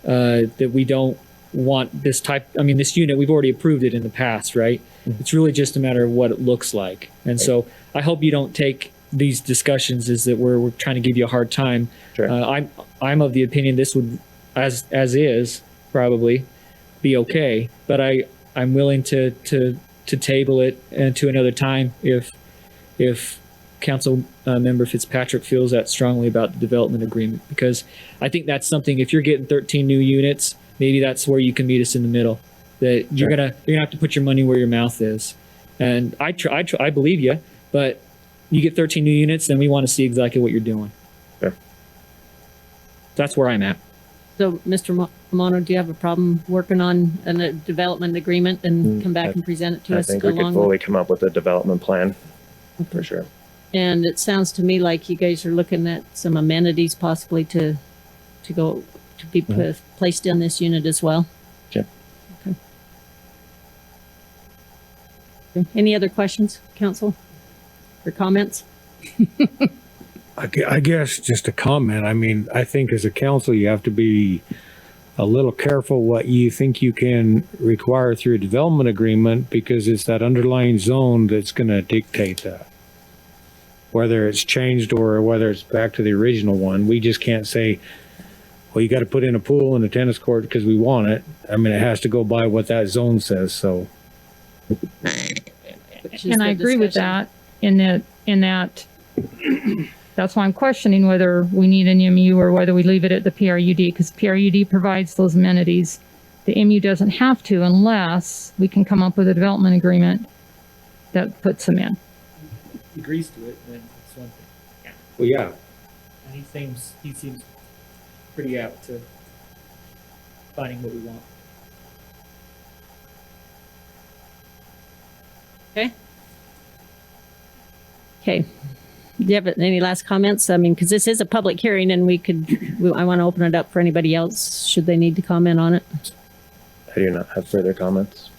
that we don't want this type. I mean, this unit, we've already approved it in the past, right? It's really just a matter of what it looks like. And so I hope you don't take these discussions as that we're trying to give you a hard time. Sure. I'm of the opinion this would, as is, probably be okay. But I'm willing to table it and to another time if Council Member Fitzpatrick feels that strongly about the development agreement, because I think that's something. If you're getting 13 new units, maybe that's where you can meet us in the middle. That you're gonna have to put your money where your mouth is. And I believe you, but you get 13 new units, then we want to see exactly what you're doing. Sure. That's where I'm at. So, Mr. Romano, do you have a problem working on a development agreement and come back and present it to I us? think we could fully come up with a development plan for sure. And it sounds to me like you guys are looking at some amenities possibly to be placed in this unit as well. Sure. Okay. Any other questions, council, or comments? I guess just a comment. I mean, I think as a council, you have to be a little careful what you think you can require through a development agreement, because it's that underlying zone that's going to dictate that. Whether it's changed or whether it's back to the original one, we just can't say, well, you got to put in a pool and a tennis court because we want it. I mean, it has to go by what that zone says. So, And I agree with that in that that's why I'm questioning whether we need an MU or whether we leave it at the PRUD, because PRUD provides those amenities. The MU doesn't have to unless we can come up with a development agreement that puts them in. He agrees to it, then it's one thing. Yeah. well, yeah. And he seems pretty apt to finding what we want. Okay. Okay. Do you have any last comments? I mean, because this is a public hearing and I want to open it up for anybody else should they need to comment on it. I do not have further comments.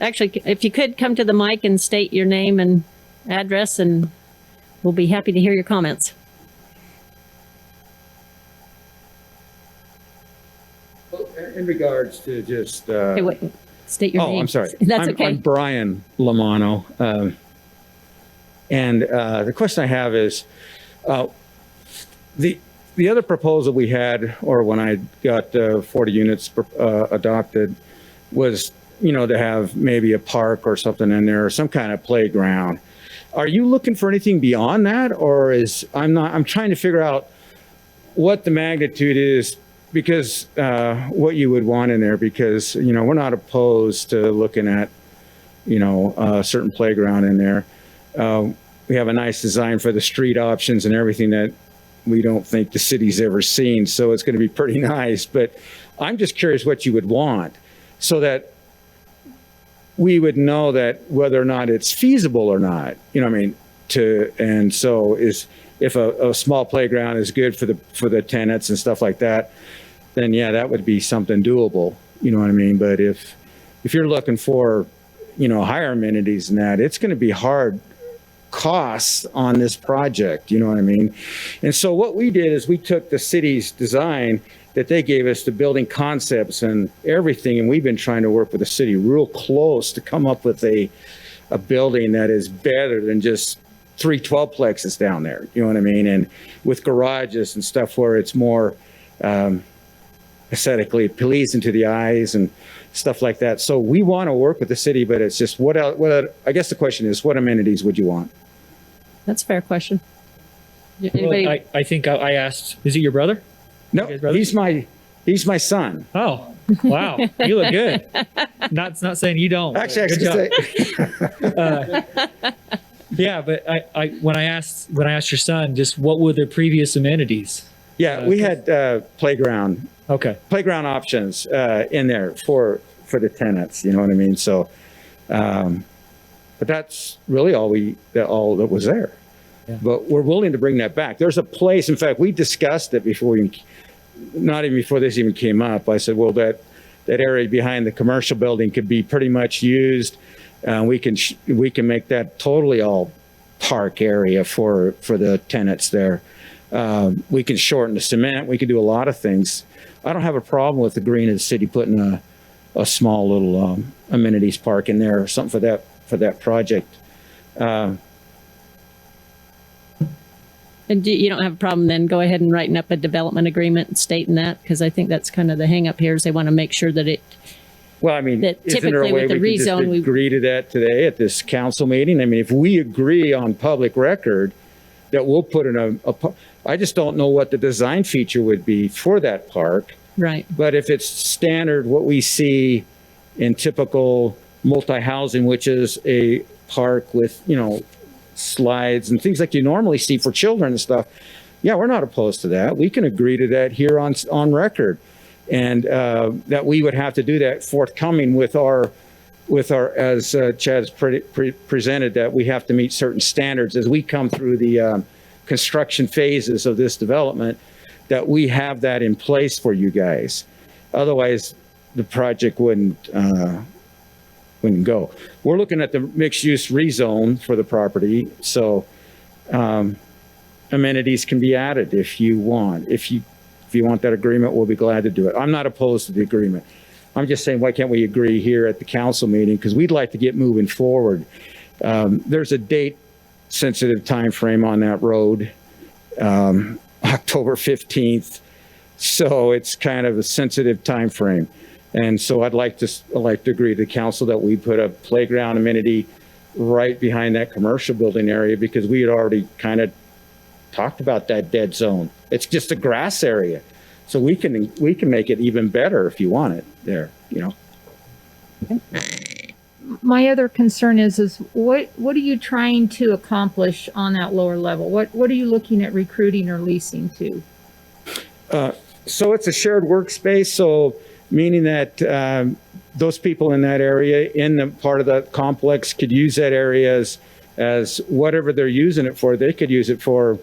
Actually, if you could come to the mic and state your name and address, and we'll be happy to hear your comments. In regards to just, Okay, wait, state your name. I'm sorry. That's okay. I'm Brian Lamano. And the question I have is, the other proposal we had, or when I got 40 units adopted, was, to have maybe a park or something in there, or some kind of playground. Are you looking for anything beyond that, or I'm trying to figure out what the magnitude is, because what you would want in there, because, we're not opposed to looking at, a certain playground in there. We have a nice design for the street options and everything that we don't think the city's ever seen. So it's going to be pretty nice, but I'm just curious what you would want so that we would know that whether or not it's feasible or not, and so if a small playground is good for the tenants and stuff like that, then yeah, that would be something doable, But if you're looking for, higher amenities than that, it's going to be hard costs on this project, And so what we did is we took the city's design that they gave us, the building concepts and everything, and we've been trying to work with the city real close to come up with a building that is better than just 3 12-plexes down there, and with garages and stuff where it's more aesthetically pleasing to the eyes and stuff like that. So we want to work with the city, but it's just I guess the question is, what amenities would you want? That's a fair question. Well, I think I asked, is it your brother? No, he's my son. Oh, Wow, you look good. Not saying you don't. but Actually, I good should job. say, Yeah, but when I asked your son, just what were the previous amenities? Yeah, we had playground options in there for the tenants. You know what I mean? So, but that's really all that was there. Yeah. But we're willing to bring that back. There's a place. In fact, we discussed it not even before this even came up. I said, well, that area behind the commercial building could be pretty much used. We can make that totally all park area for the tenants there. We can shorten the cement. We can do a lot of things. I don't have a problem with the green of the city putting a small little amenities park in there or something for that project. And you don't have a problem then go ahead and writing up a development agreement stating that? Because I think that's kind of the hang up here is they want to make sure that it, well, I mean, that isn't there a typically way with the we can rezone, just agree to that today at this council meeting? I mean, if we agree on public record that we'll put in I just don't know what the design feature would be for that park. Right. But if it's standard, what we see in typical multi-housing, which is a park with, slides and things like you normally see for children and stuff. Yeah, we're not opposed to that. We can agree to that here on record. And that we would have to do that forthcoming with our as Chad's presented, that we have to meet certain standards as we come through the construction phases of this development, that we have that in place for you guys. Otherwise, the project wouldn't go. We're looking at the mixed-use rezone for the property, so amenities can be added if you want. If you want that agreement, we'll be glad to do it. I'm not opposed to the agreement. I'm just saying, why can't we agree here at the council meeting? Because we'd like to get moving forward. There's a date-sensitive time frame on that road, October 15th. So it's kind of a sensitive time frame. And so I'd like to agree to the council that we put a playground amenity right behind that commercial building area, because we had already kind of talked about that dead zone. It's just a grass area. So we can make it even better if you want it there, My other concern is what are you trying to accomplish on that lower level? What are you looking at recruiting or leasing to? So it's a shared workspace. So meaning that those people in that area, in the part of the complex, could use that area as whatever they're using it for. They could use it for,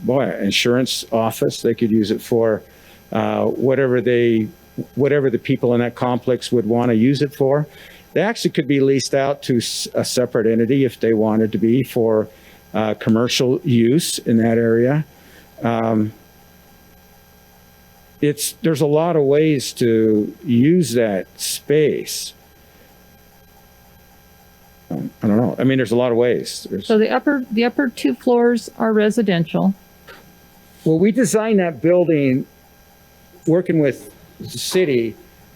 insurance office. They could use it for whatever the people in that complex would want to use it for. They actually could be leased out to a separate entity if they wanted to be for commercial use in that area. There's a lot of ways to use that space. I don't know. I mean, there's a lot of ways. So the upper two floors are residential. Well, we designed that building working with the city.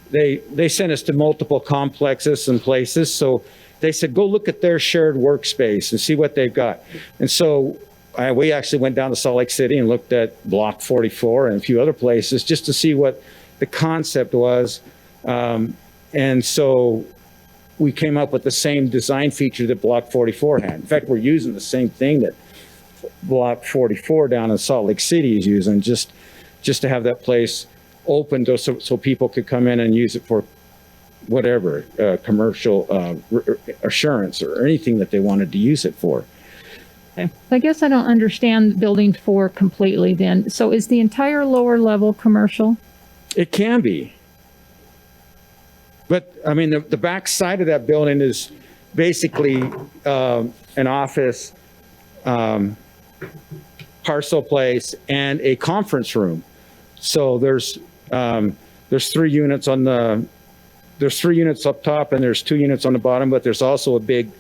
They sent us to multiple complexes and places. So they said, go look at their shared workspace and see what they've got. And so we actually went down to Salt Lake City and looked at Block 44 and a few other places just to see what the concept was. And so we came up with the same design feature that Block 44 had. In fact, we're using the same thing that Block 44 down in Salt Lake City is using, just to have that place open so people could come in and use it for whatever, commercial assurance or anything that they wanted to use it for. Okay. I guess I don't understand building 4 completely then. So is the entire lower level commercial? It can be. But I mean, the back side of that building is basically an office, parcel place, and a conference room. So there's 3 units there's 3 units up top and there's 2 units on the bottom, but there's also a big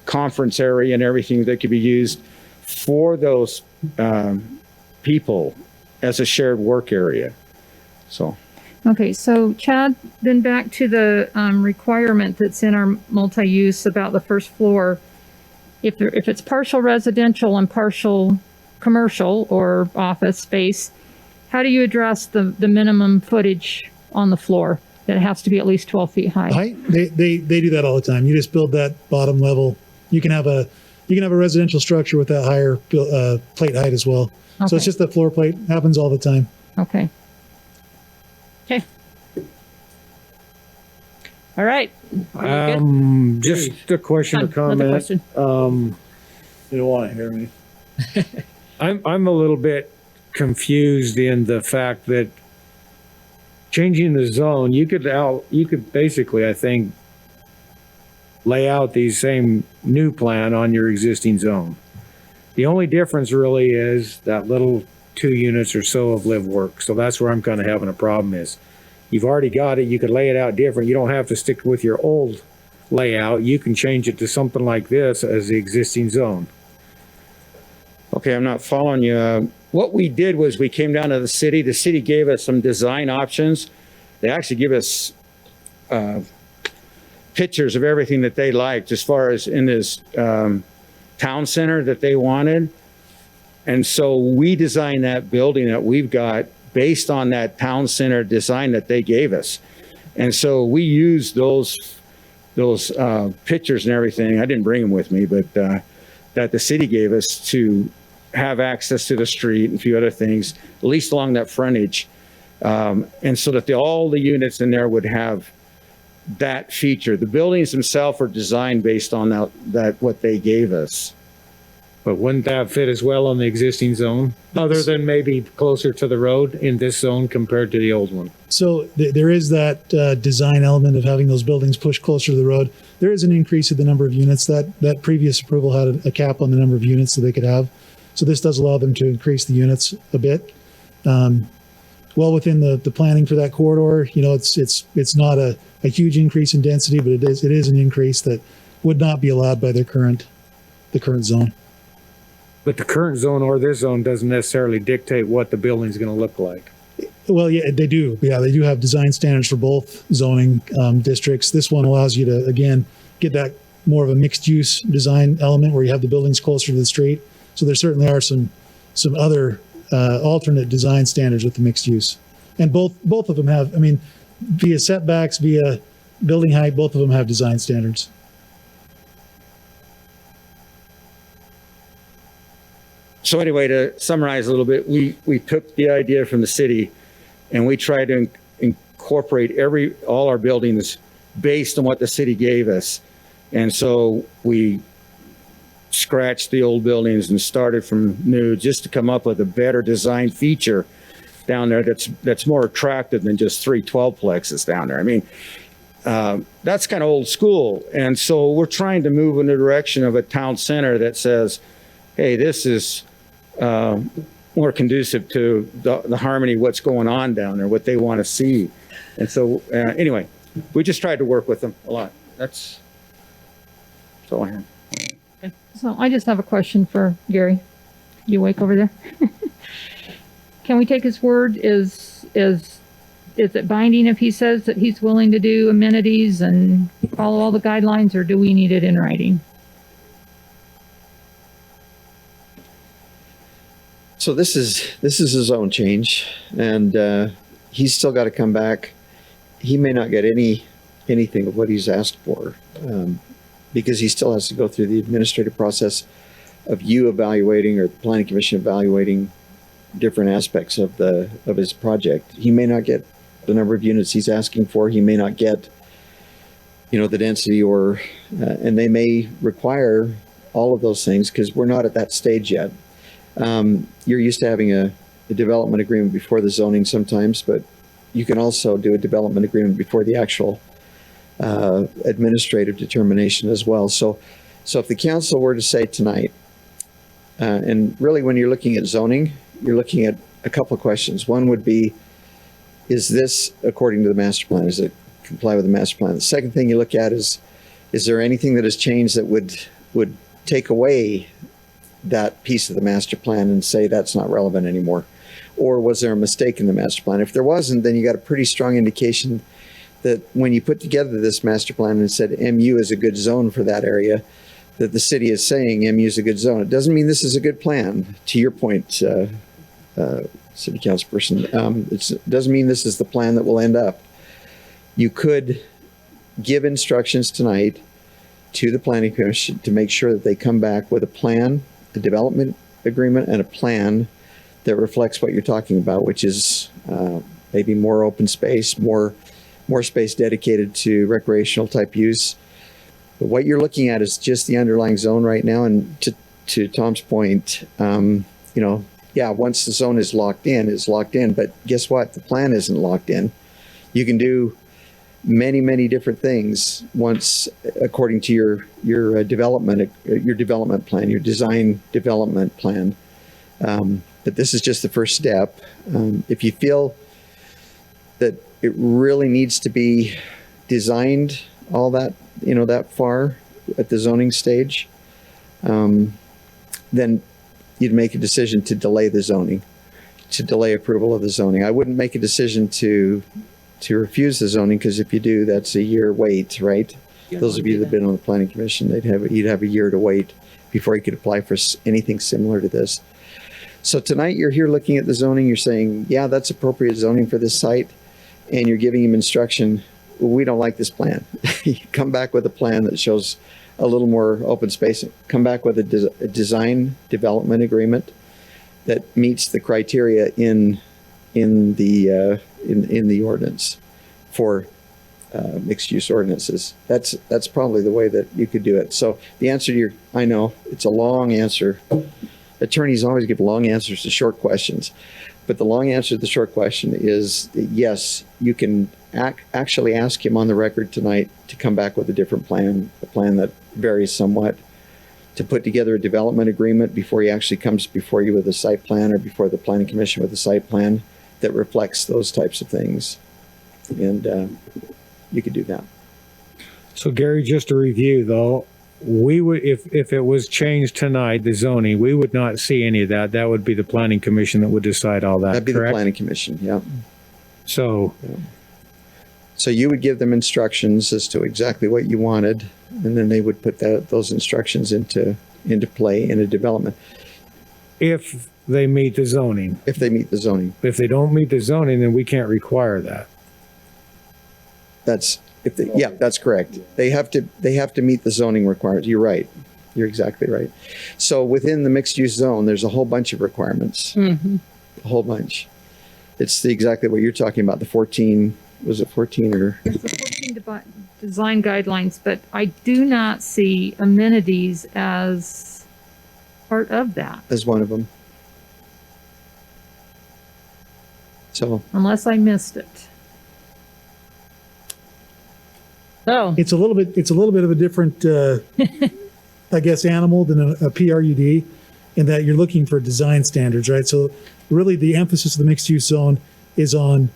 conference area and everything that could be used for those people as a shared work area. So. Okay, so Chad, then back to the requirement that's in our multi-use about the first floor. If it's partial residential and partial commercial or office space, how do you address the minimum footage on the floor? That it has to be at least 12 feet high. Height, they do that all the time. You just build that bottom level. You can have a residential structure with that higher plate height as well. So Okay. it's just the floor plate. Happens all the time. Okay. Okay. All right. Are we good? Just a question or Another comment. question. You don't want to hear me. I'm a little bit confused in the fact that changing the zone, you could basically, I think, lay out the same new plan on your existing zone. The only difference really is that little 2 units or so of live work. So that's where I'm kind of having a problem is you've already got it. You could lay it out different. You don't have to stick with your old layout. You can change it to something like this as the existing zone. Okay, I'm not following you. What we did was we came down to the city. The city gave us some design options. They actually give us pictures of everything that they liked as far as in this town center that they wanted. And so we designed that building that we've got based on that town center design that they gave us. And so we used those pictures and everything. I didn't bring them with me, but that the city gave us to have access to the street and a few other things, at least along that frontage. And so that all the units in there would have that feature. The buildings themselves are designed based on that what they gave us. But wouldn't that fit as well on the existing zone, other than maybe closer to the road in this zone compared to the old one? So there is that design element of having those buildings push closer to the road. There is an increase in the number of units. That previous approval had a cap on the number of units that they could have. So this does allow them to increase the units a bit. Well within the planning for that corridor, it's not a huge increase in density, but it is an increase that would not be allowed by the current zone. But the current zone or this zone doesn't necessarily dictate what the building's going to look like. Well, yeah, they do. Yeah, they do have design standards for both zoning districts. This one allows you to, again, get that more of a mixed use design element where you have the buildings closer to the street. So there certainly are some other alternate design standards with the mixed use. And both of them have, via setbacks, via building height, both of them have design standards. So anyway, to summarize a little bit, we took the idea from the city and we tried to incorporate all our buildings based on what the city gave us. And so we scratched the old buildings and started from new just to come up with a better design feature down there that's more attractive than just 3 12-plexes down there. That's kind of old school. And so we're trying to move in the direction of a town center that says, hey, this is more conducive to the harmony, what's going on down there, what they want to see. And so anyway, we just tried to work with them a lot. That's all I have. So I just have a question for Gary. You awake over there? Can we take his word? Is it binding if he says that he's willing to do amenities and follow all the guidelines, or do we need it in writing? So this is his own change, and he's still got to come back. He may not get anything of what he's asked for, because he still has to go through the administrative process of you evaluating, or the planning commission evaluating different aspects of his project. He may not get the number of units he's asking for. He may not get, the density, and they may require all of those things because we're not at that stage yet. You're used to having a development agreement before the zoning sometimes, but you can also do a development agreement before the actual administrative determination as well. So if the council were to say tonight, and really when you're looking at zoning, you're looking at a couple of questions. One would be, is this according to the master plan? Does it comply with the master plan? The second thing you look at is there anything that has changed that would take away that piece of the master plan and say that's not relevant anymore? Or was there a mistake in the master plan? If there wasn't, then you got a pretty strong indication that when you put together this master plan and said MU is a good zone for that area, that the city is saying MU is a good zone. It doesn't mean this is a good plan. To your point, city councilperson. It doesn't mean this is the plan that will end up. You could give instructions tonight to the planning commission to make sure that they come back with a plan, a development agreement, and a plan that reflects what you're talking about, which is maybe more open space, more space dedicated to recreational type use. But what you're looking at is just the underlying zone right now. And to Tom's point, once the zone is locked in, it's locked in. But guess what? The plan isn't locked in. You can do many different things once, according to your development plan, your design development plan. But this is just the first step. If you feel that it really needs to be designed all that, that far at the zoning stage, then you'd make a decision to delay the zoning, to delay approval of the zoning. I wouldn't make a decision to refuse the zoning, because if you do, that's a year wait, right? Those of you that have been on the planning commission, you'd have a year to wait before you could apply for anything similar to this. So tonight you're here looking at the zoning, you're saying, yeah, that's appropriate zoning for this site, and you're giving him instruction, well, we don't like this plan. Come back with a plan that shows a little more open space. Come back with a design development agreement that meets the criteria in the ordinance for mixed use ordinances. That's probably the way that you could do it. So the answer to I know it's a long answer. Attorneys always give long answers to short questions, but the long answer to the short question is yes, you can actually ask him on the record tonight to come back with a different plan, a plan that varies somewhat, to put together a development agreement before he actually comes before you with a site plan, or before the planning commission with a site plan that reflects those types of things. And you could do that. So Gary, just to review though, we would, if it was changed tonight, the zoning, we would not see any of that. That would be the planning commission that would decide all that, That'd be correct? the planning commission, yeah. So, So you would give them instructions as to exactly what you wanted, and then they would put those instructions into play in a development. if they meet the zoning. If they meet the zoning. If they don't meet the zoning, then we can't require that. That's correct. They have to meet the zoning requirements. You're right. You're exactly right. So within the mixed use zone, there's a whole bunch of requirements. Mm-hmm. A whole bunch. It's exactly what you're talking about. The 14, was it 14 or? There's the 14 design guidelines, but I do not see amenities as part of that, As one of them. So unless I missed it. So It's a little bit of a different, I guess, animal than a PRUD, in that you're looking for design standards, right? So really the emphasis of the mixed use zone is on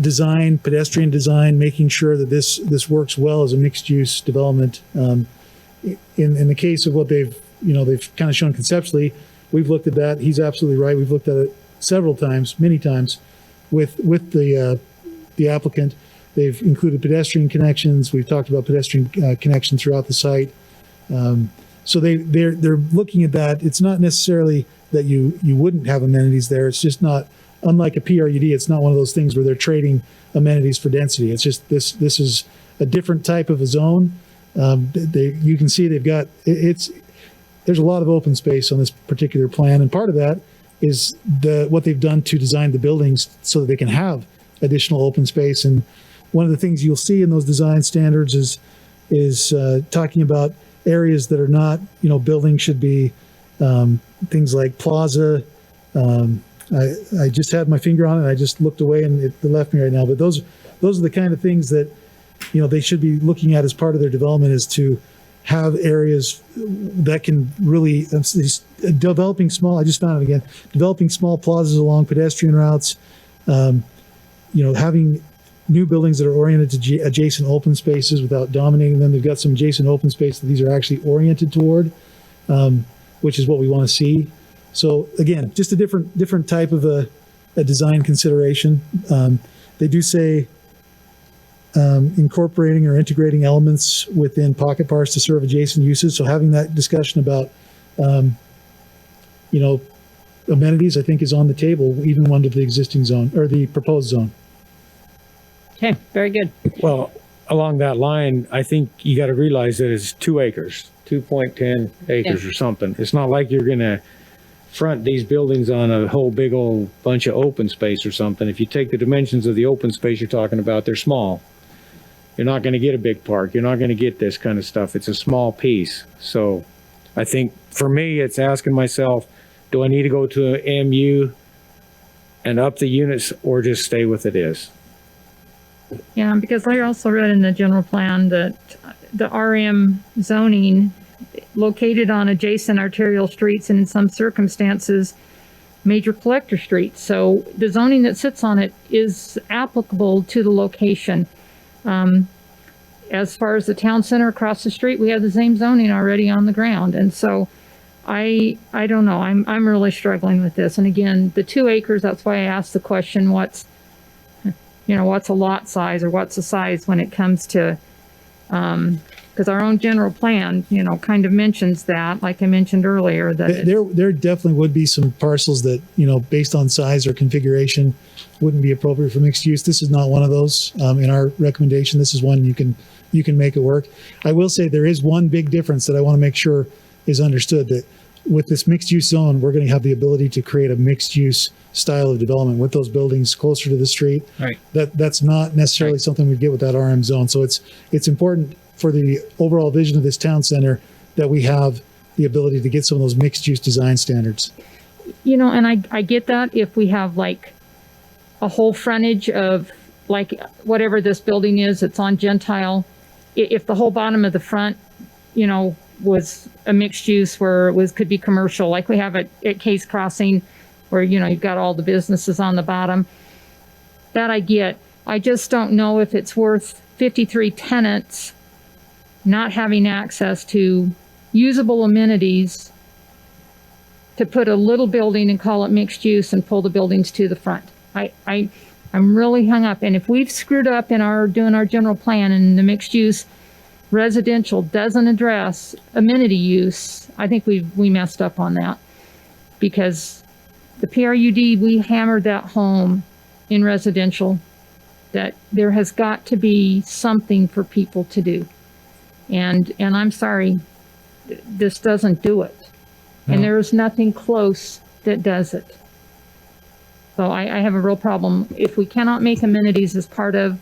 design, pedestrian design, making sure that this works well as a mixed use development. In the case of what they've kind of shown conceptually, we've looked at that. He's absolutely right. We've looked at it several times, many times with the applicant. They've included pedestrian connections. We've talked about pedestrian connection throughout the site. So they're looking at that. It's not necessarily that you wouldn't have amenities there. It's just not, unlike a PRUD, it's not one of those things where they're trading amenities for density. It's just this is a different type of a zone. You can see they've got, there's a lot of open space on this particular plan. And part of that is what they've done to design the buildings so that they can have additional open space. And one of the things you'll see in those design standards is talking about areas that are not, buildings should be things like plaza. I just had my finger on it. I just looked away and it left me right now. But those are the kind of things that, they should be looking at as part of their development, is to have areas that can really, developing small, I just found it again, developing small plazas along pedestrian routes, having new buildings that are oriented to adjacent open spaces without dominating them. They've got some adjacent open space that these are actually oriented toward, which is what we want to see. So again, just a different type of a design consideration. They do say incorporating or integrating elements within pocket parks to serve adjacent uses. So having that discussion about, amenities, I think, is on the table, even under the existing zone or the proposed zone. Okay, very good. Well, along that line, I think you got to realize that it's 2 acres, 2.10 acres or something. It's not like you're going to front these buildings on a whole big old bunch of open space or something. If you take the dimensions of the open space you're talking about, they're small. You're not going to get a big park. You're not going to get this kind of stuff. It's a small piece. So I think for me, it's asking myself, do I need to go to an MU and up the units or just stay with it is? Yeah, because I also read in the general plan that the RM zoning located on adjacent arterial streets and in some circumstances, major collector streets. So the zoning that sits on it is applicable to the location. As far as the town center across the street, we have the same zoning already on the ground. And so I don't know, I'm really struggling with this. And again, the 2 acres, that's why I asked the question, what's a lot size or what's the size when it comes to, because our own general plan, kind of mentions that, like I mentioned earlier, that There definitely would be some parcels that, based on size or configuration, wouldn't be appropriate for mixed use. This is not one of those. In our recommendation, this is one you can make it work. I will say there is one big difference that I want to make sure is understood, that with this mixed use zone, we're going to have the ability to create a mixed use style of development with those buildings closer to the street. Right. That's not necessarily something we'd get with that RM zone. So it's important for the overall vision of this town center that we have the ability to get some of those mixed use design standards. And I get that if we have like a whole frontage of like whatever this building is, it's on Gentile. If the whole bottom of the front, was a mixed use where it could be commercial, like we have at Case Crossing, where, you've got all the businesses on the bottom. That I get. I just don't know if it's worth 53 tenants not having access to usable amenities to put a little building and call it mixed use and pull the buildings to the front. I'm really hung up. And if we've screwed up in doing our general plan and the mixed use residential doesn't address amenity use, I think we messed up on that, because the PRUD, we hammered that home in residential, that there has got to be something for people to do. And I'm sorry, this doesn't do it. No. And there is nothing close that does it. So I have a real problem. If we cannot make amenities as part of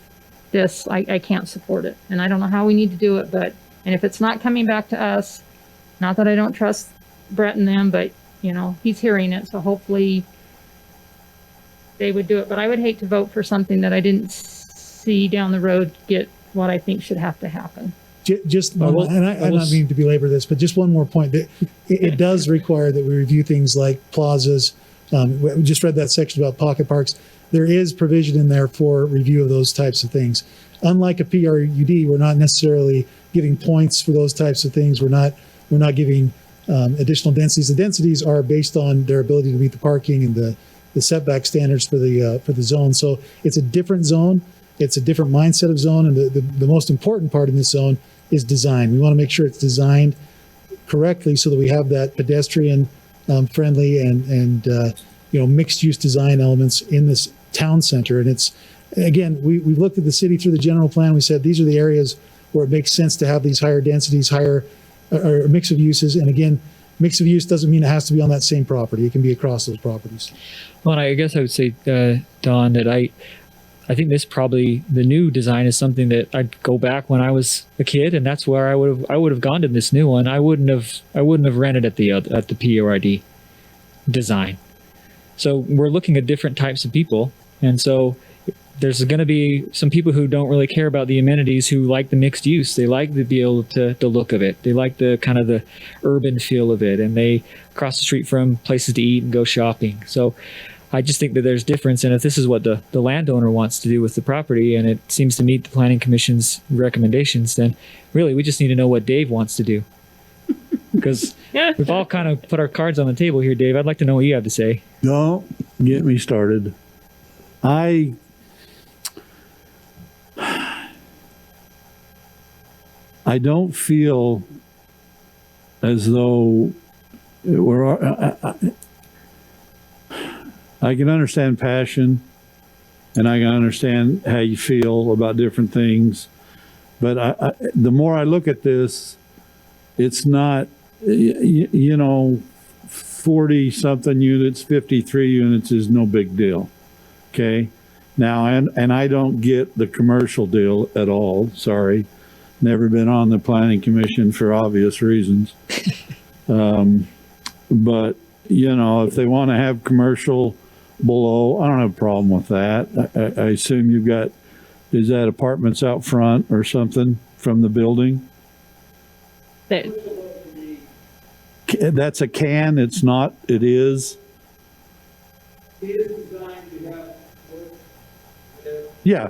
this, I can't support it. And I don't know how we need to do it, and if it's not coming back to us, not that I don't trust Brett and them, but he's hearing it, so hopefully they would do it. But I would hate to vote for something that I didn't see down the road get what I think should have to happen. And I don't mean to belabor this, but just one more point. It does require that we review things like plazas. We just read that section about pocket parks. There is provision in there for review of those types of things. Unlike a PRUD, we're not necessarily giving points for those types of things. We're not giving additional densities. The densities are based on their ability to meet the parking and the setback standards for the zone. So it's a different zone. It's a different mindset of zone. And the most important part in this zone is design. We want to make sure it's designed correctly so that we have that pedestrian friendly and mixed use design elements in this town center. And it's, again, we looked at the city through the general plan. We said these are the areas where it makes sense to have these higher densities, or a mix of uses. And again, mix of use doesn't mean it has to be on that same property. It can be across those properties. Well, and I guess I would say, Don, that I think this probably, the new design is something that I'd go back when I was a kid, and that's where I would have gone to this new one. I wouldn't have rented at the PRID design. So we're looking at different types of people, and so there's going to be some people who don't really care about the amenities, who like the mixed use. They like to be able to the look of it. They like the kind of the urban feel of it, and they cross the street from places to eat and go shopping. So I just think that there's difference, and if this is what the landowner wants to do with the property, and it seems to meet the Planning Commission's recommendations, then really we just need to know what Dave wants to do. Because we've all kind of put our cards on the table here, Dave. I'd like to know what you have to say. Don't get me started. I don't feel as though I can understand passion and I can understand how you feel about different things. But the more I look at this, it's not, you know, 40 something units, 53 units is no big deal. Okay. Now, and I don't get the commercial deal at all. Sorry. Never been on the planning commission for obvious reasons. But you know, if they want to have commercial below, I don't have a problem with that. I assume you've got, is that apartments out front or something from the building? That's a can, it's not, it is? It is designed to have yeah.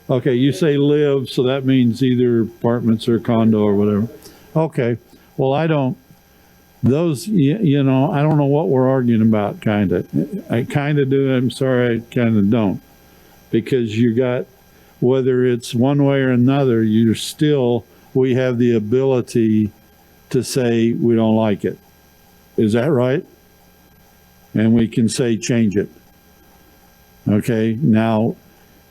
Okay, you say live, so that means either apartments or condo or whatever. Okay, well, I don't, those, you know, I don't know what we're arguing about, kind of. I kind of do, I'm sorry, I kind of don't. Because you got, whether it's one way or another, you're still, we have the ability to say we don't like it. Is that right? And we can say change it. Okay, now,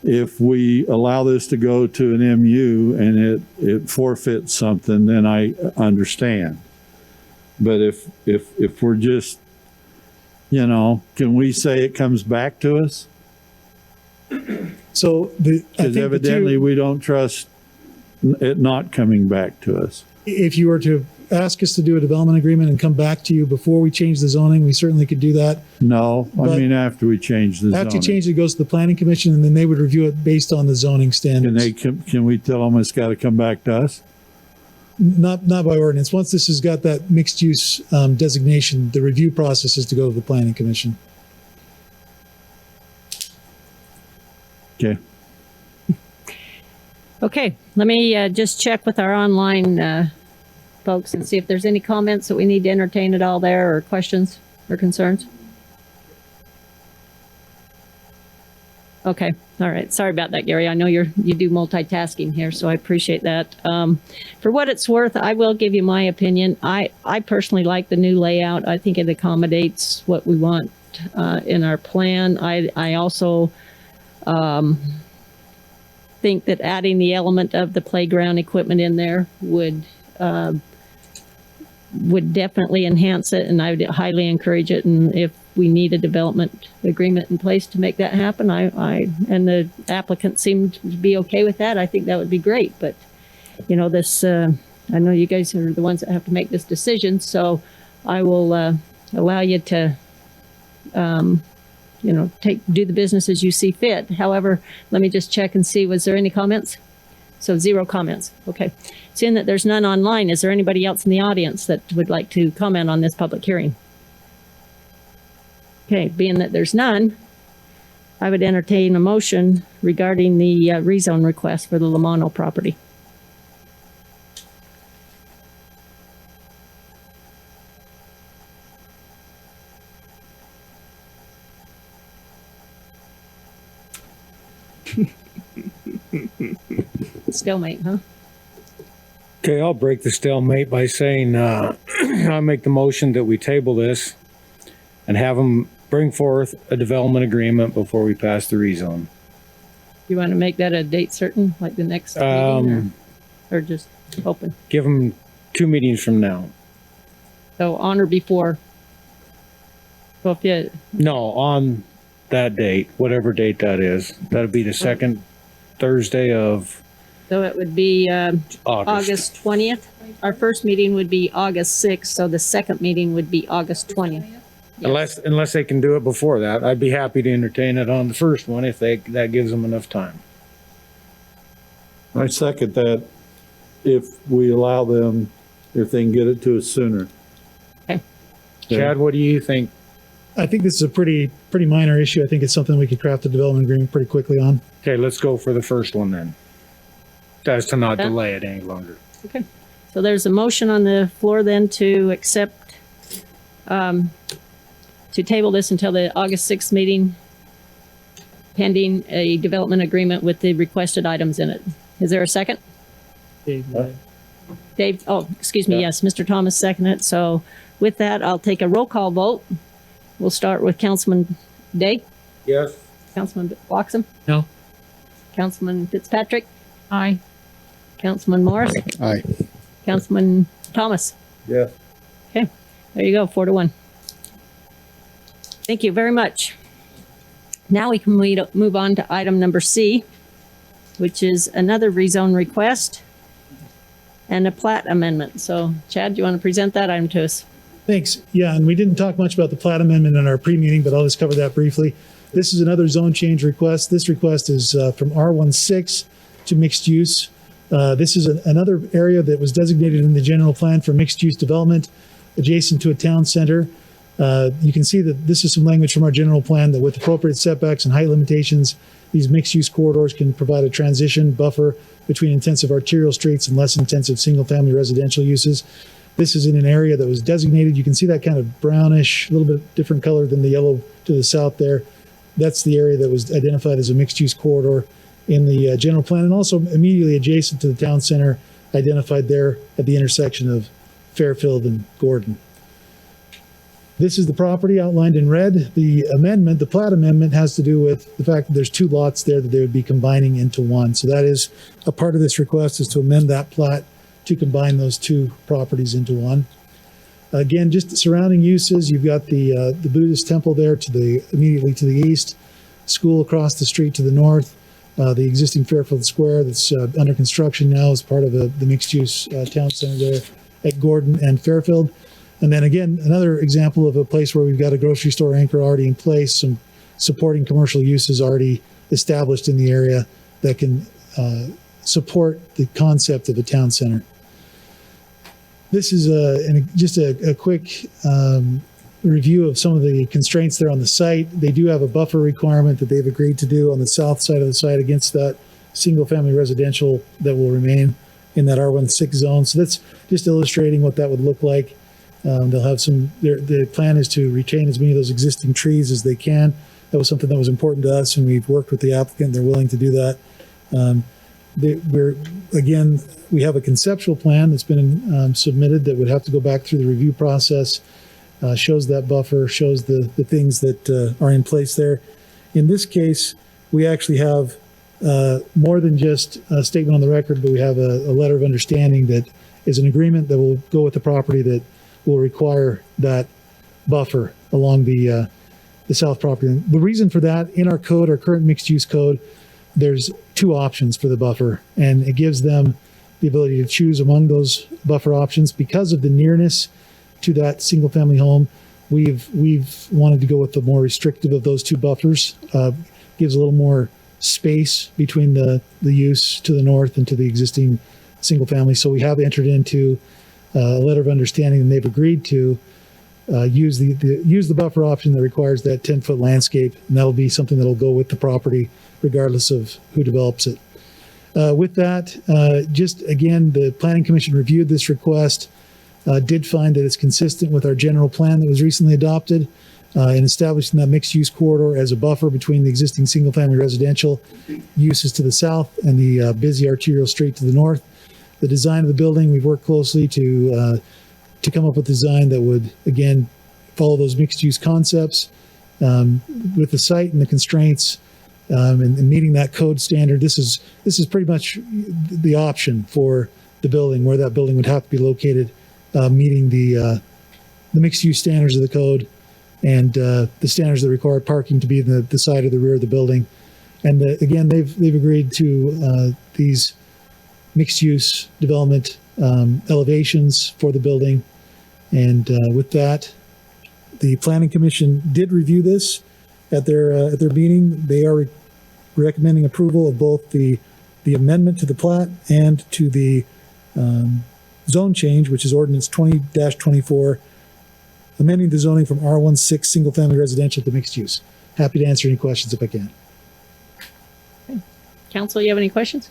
if we allow this to go to an MU and it forfeits something, then I understand. But if we're just, you know, can we say it comes back to us? So because evidently we don't trust it not coming back to us. If you were to ask us to do a development agreement and come back to you before we change the zoning, we certainly could do that. No, I mean after we change the zoning. After you change it, goes to the planning commission and then they would review it based on the zoning standards. Can we tell them it's got to come back to us? Not by ordinance. Once this has got that mixed use designation, the review process is to go to the planning commission. Okay. Okay, let me just check with our online folks and see if there's any comments that we need to entertain at all there, or questions or concerns. Okay, all right. Sorry about that, Gary. I know you do multitasking here, so I appreciate that. For what it's worth, I will give you my opinion. I personally like the new layout. I think it accommodates what we want in our plan. I also think that adding the element of the playground equipment in there would definitely enhance it, and I would highly encourage it. And if we need a development agreement in place to make that happen, and the applicant seemed to be okay with that, I think that would be great. But you know, this I know you guys are the ones that have to make this decision, so I will allow you to you know, do the business as you see fit. However, let me just check and see, was there any comments? So 0 comments. Okay. Seeing that there's none online, is there anybody else in the audience that would like to comment on this public hearing? Okay, being that there's none, I would entertain a motion regarding the rezone request for the Lamano property. Stalemate, huh? Okay, I'll break the stalemate by saying I make the motion that we table this and have them bring forth a development agreement before we pass the rezone. You want to make that a date certain, like the next meeting, or just open? Give them 2 meetings from now. So on or before? Well, if you, No, on that date, whatever date that is. That'd be the second Thursday of so it would be August. August 20th. Our first meeting would be August 6th, so the second meeting would be August 20th. Yes. Unless they can do it before that, I'd be happy to entertain it on the first one if that gives them enough time. I second that if we allow them, if they can get it to us sooner. Okay. Chad, what do you think? I think this is a pretty minor issue. I think it's something we could craft a development agreement pretty quickly on. Okay, let's go for the first one then. As to not delay it any longer. Okay. So there's a motion on the floor then to accept, to table this until the August 6th meeting, pending a development agreement with the requested items in it. Is there a second? Dave, oh, excuse me, yes, Mr. Thomas seconded it. So with that, I'll take a roll call vote. we'll start with Councilman Day. Yes. Councilman Bloxham. No. Councilman Fitzpatrick. Aye. Councilman Morris. Aye. Councilman Thomas. Yeah. Okay, there you go, 4-1. Thank you very much. Now we can move on to item number C, which is another rezone request and a plat amendment. So Chad, do you want to present that item to us? Thanks. Yeah, and we didn't talk much about the Plat Amendment in our pre-meeting, but I'll just cover that briefly. This is another zone change request. This request is from R16 to mixed use. This is another area that was designated in the general plan for mixed use development adjacent to a town center. You can see that this is some language from our general plan that with appropriate setbacks and height limitations, these mixed use corridors can provide a transition buffer between intensive arterial streets and less intensive single family residential uses. This is in an area that was designated. You can see that kind of brownish, a little bit different color than the yellow to the south there. That's the area that was identified as a mixed use corridor in the general plan, and also immediately adjacent to the town center, identified there at the intersection of Fairfield and Gordon. This is the property outlined in red. The amendment, the Plat Amendment, has to do with the fact that there's two lots there that they would be combining into one. So that is a part of this request, is to amend that plat to combine those two properties into one. Again, just the surrounding uses, you've got the Buddhist temple there immediately to the east, school across the street to the north, the existing Fairfield Square that's under construction now as part of the mixed-use town center there at Gordon and Fairfield. And then again, another example of a place where we've got a grocery store anchor already in place, some supporting commercial uses already established in the area that can support the concept of a town center. This is just a quick review of some of the constraints there on the site. They do have a buffer requirement that they've agreed to do on the south side of the site against that single family residential that will remain in that R16 zone. So that's just illustrating what that would look like. They'll have the plan is to retain as many of those existing trees as they can. That was something that was important to us, and we've worked with the applicant. They're willing to do that. We have a conceptual plan that's been submitted that would have to go back through the review process, shows that buffer, shows the things that are in place there. In this case, we actually have more than just a statement on the record, but we have a letter of understanding that is an agreement that will go with the property that will require that buffer along the south property. And the reason for that, in our code, our current mixed use code, there's two options for the buffer, and it gives them the ability to choose among those buffer options. Because of the nearness to that single family home, we've wanted to go with the more restrictive of those two buffers. Gives a little more space between the use to the north and to the existing single family. So we have entered into a letter of understanding, and they've agreed to use the buffer option that requires that 10-foot landscape, and that'll be something that'll go with the property regardless of who develops it. With that, just again, the Planning Commission reviewed this request, did find that it's consistent with our general plan that was recently adopted in establishing that mixed-use corridor as a buffer between the existing single-family residential uses to the south and the busy arterial street to the north. The design of the building, we've worked closely to come up with a design that would, again, follow those mixed-use concepts with the site and the constraints and meeting that code standard. This is pretty much the option for the building, where that building would have to be located, meeting the mixed-use standards of the code and the standards that require parking to be in the side or the rear of the building. And again, they've agreed to these mixed-use development elevations for the building. And with that, the Planning Commission did review this at their meeting. They are recommending approval of both the amendment to the plat and to the zone change, which is ordinance 20-24, amending the zoning from R16 single-family residential to mixed use. Happy to answer any questions if I can. Okay. Council, you have any questions?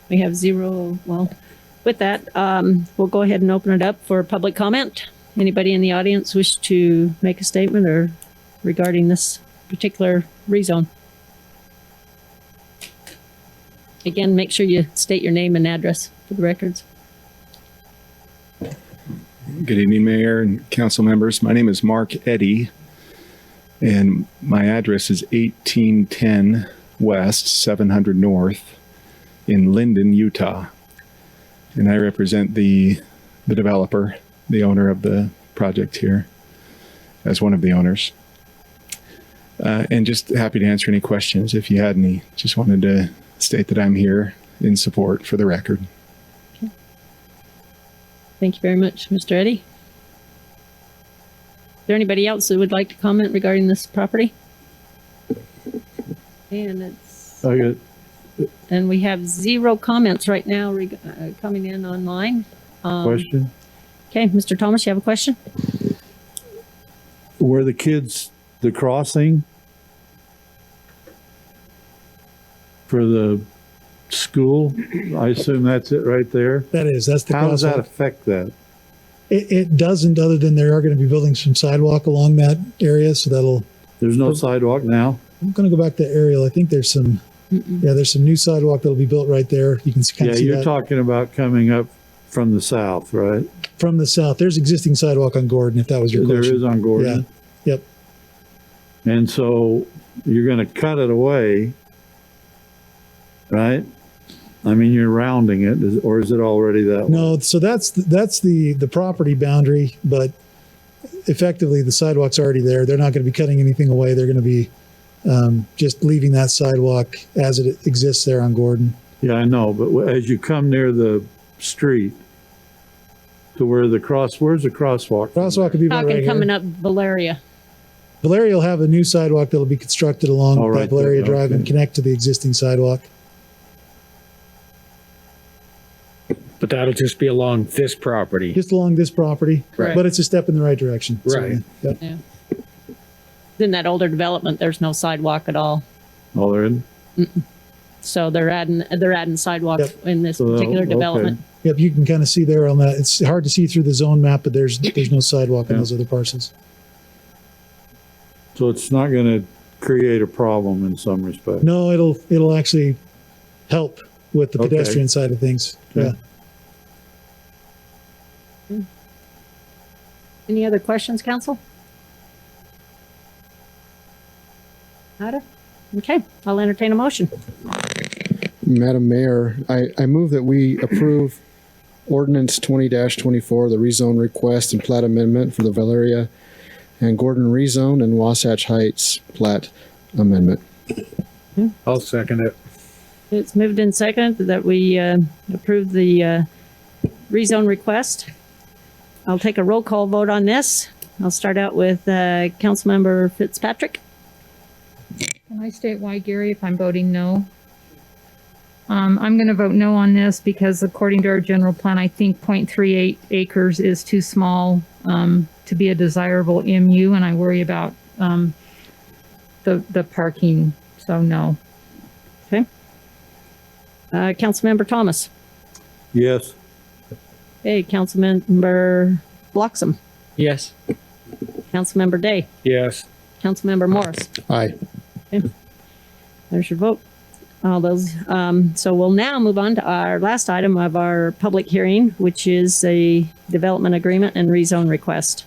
We have zero. Well, with that, we'll go ahead and open it up for public comment. Anybody in the audience wish to make a statement or regarding this particular rezone? Again, make sure you state your name and address for the records. Good evening, Mayor and council members. My name is Mark Eddy, and my address is 1810 West, 700 North in Linden, Utah. And I represent the developer, the owner of the project here, as one of the owners. And just happy to answer any questions if you had any. Just wanted to state that I'm here in support for the record. Thank you very much, Mr. Eddy. Is there anybody else that would like to comment regarding this property? And and we have 0 comments right now coming in online. Question? Okay, Mr. Thomas, you have a question? Were the kids, the crossing for the school, I assume that's it right there? That's the How does that crosswalk. affect that? It doesn't, other than there are going to be building some sidewalk along that area, so There's no sidewalk now? I'm going to go back to aerial. I think there's some, there's some new sidewalk that'll be built right there. You can kind of see You're that. talking about coming up from the south, right? From the south. There's existing sidewalk on Gordon, if that was your question. There is on Gordon? Yeah. Yep. And so you're going to cut it away, right? I mean, you're rounding it, or is it already that way? No, so that's the property boundary, but effectively the sidewalk's already there. They're not going to be cutting anything away. They're going to be just leaving that sidewalk as it exists there on Gordon. Yeah, I know, but as you come near the street to where's the crosswalk? Crosswalk could be about Talking right coming here. up Valeria. Valeria will have a new sidewalk that'll be constructed along Oh, right that Valeria there, Drive okay. and connect to the existing sidewalk. But that'll just be along this property. Just along this property, Right. but it's a step in the right direction. Right. Yep. Yeah. In that older development, there's no sidewalk at all. Oh, there isn't? So they're adding sidewalk in this So, particular okay. development. Yep, you can kind of see there on that. It's hard to see through the zone map, but there's no sidewalk in those other parcels. So it's not going to create a problem in some respect? No, it'll actually help with the Okay. pedestrian side of things. Okay. Yeah. Any other questions, council? Nada? Okay, I'll entertain a motion. Madam Mayor, I move that we approve ordinance 20-24, the rezone request and plat amendment for the Valeria and Gordon rezone and Wasatch Heights plat amendment. I'll second it. It's moved in second that we approve the rezone request. I'll take a roll call vote on this. I'll start out with Councilmember Fitzpatrick. Can I state why, Gary, if I'm voting no? I'm going to vote no on this because according to our general plan, I think 0.38 acres is too small to be a desirable MU, and I worry about the parking, so no. Okay. Councilmember Thomas. Yes. Okay, Councilmember Bloxham. Yes. Councilmember Day. Yes. Councilmember Morris. Aye. Okay. There's your vote. All those. So we'll now move on to our last item of our public hearing, which is a development agreement and rezone request.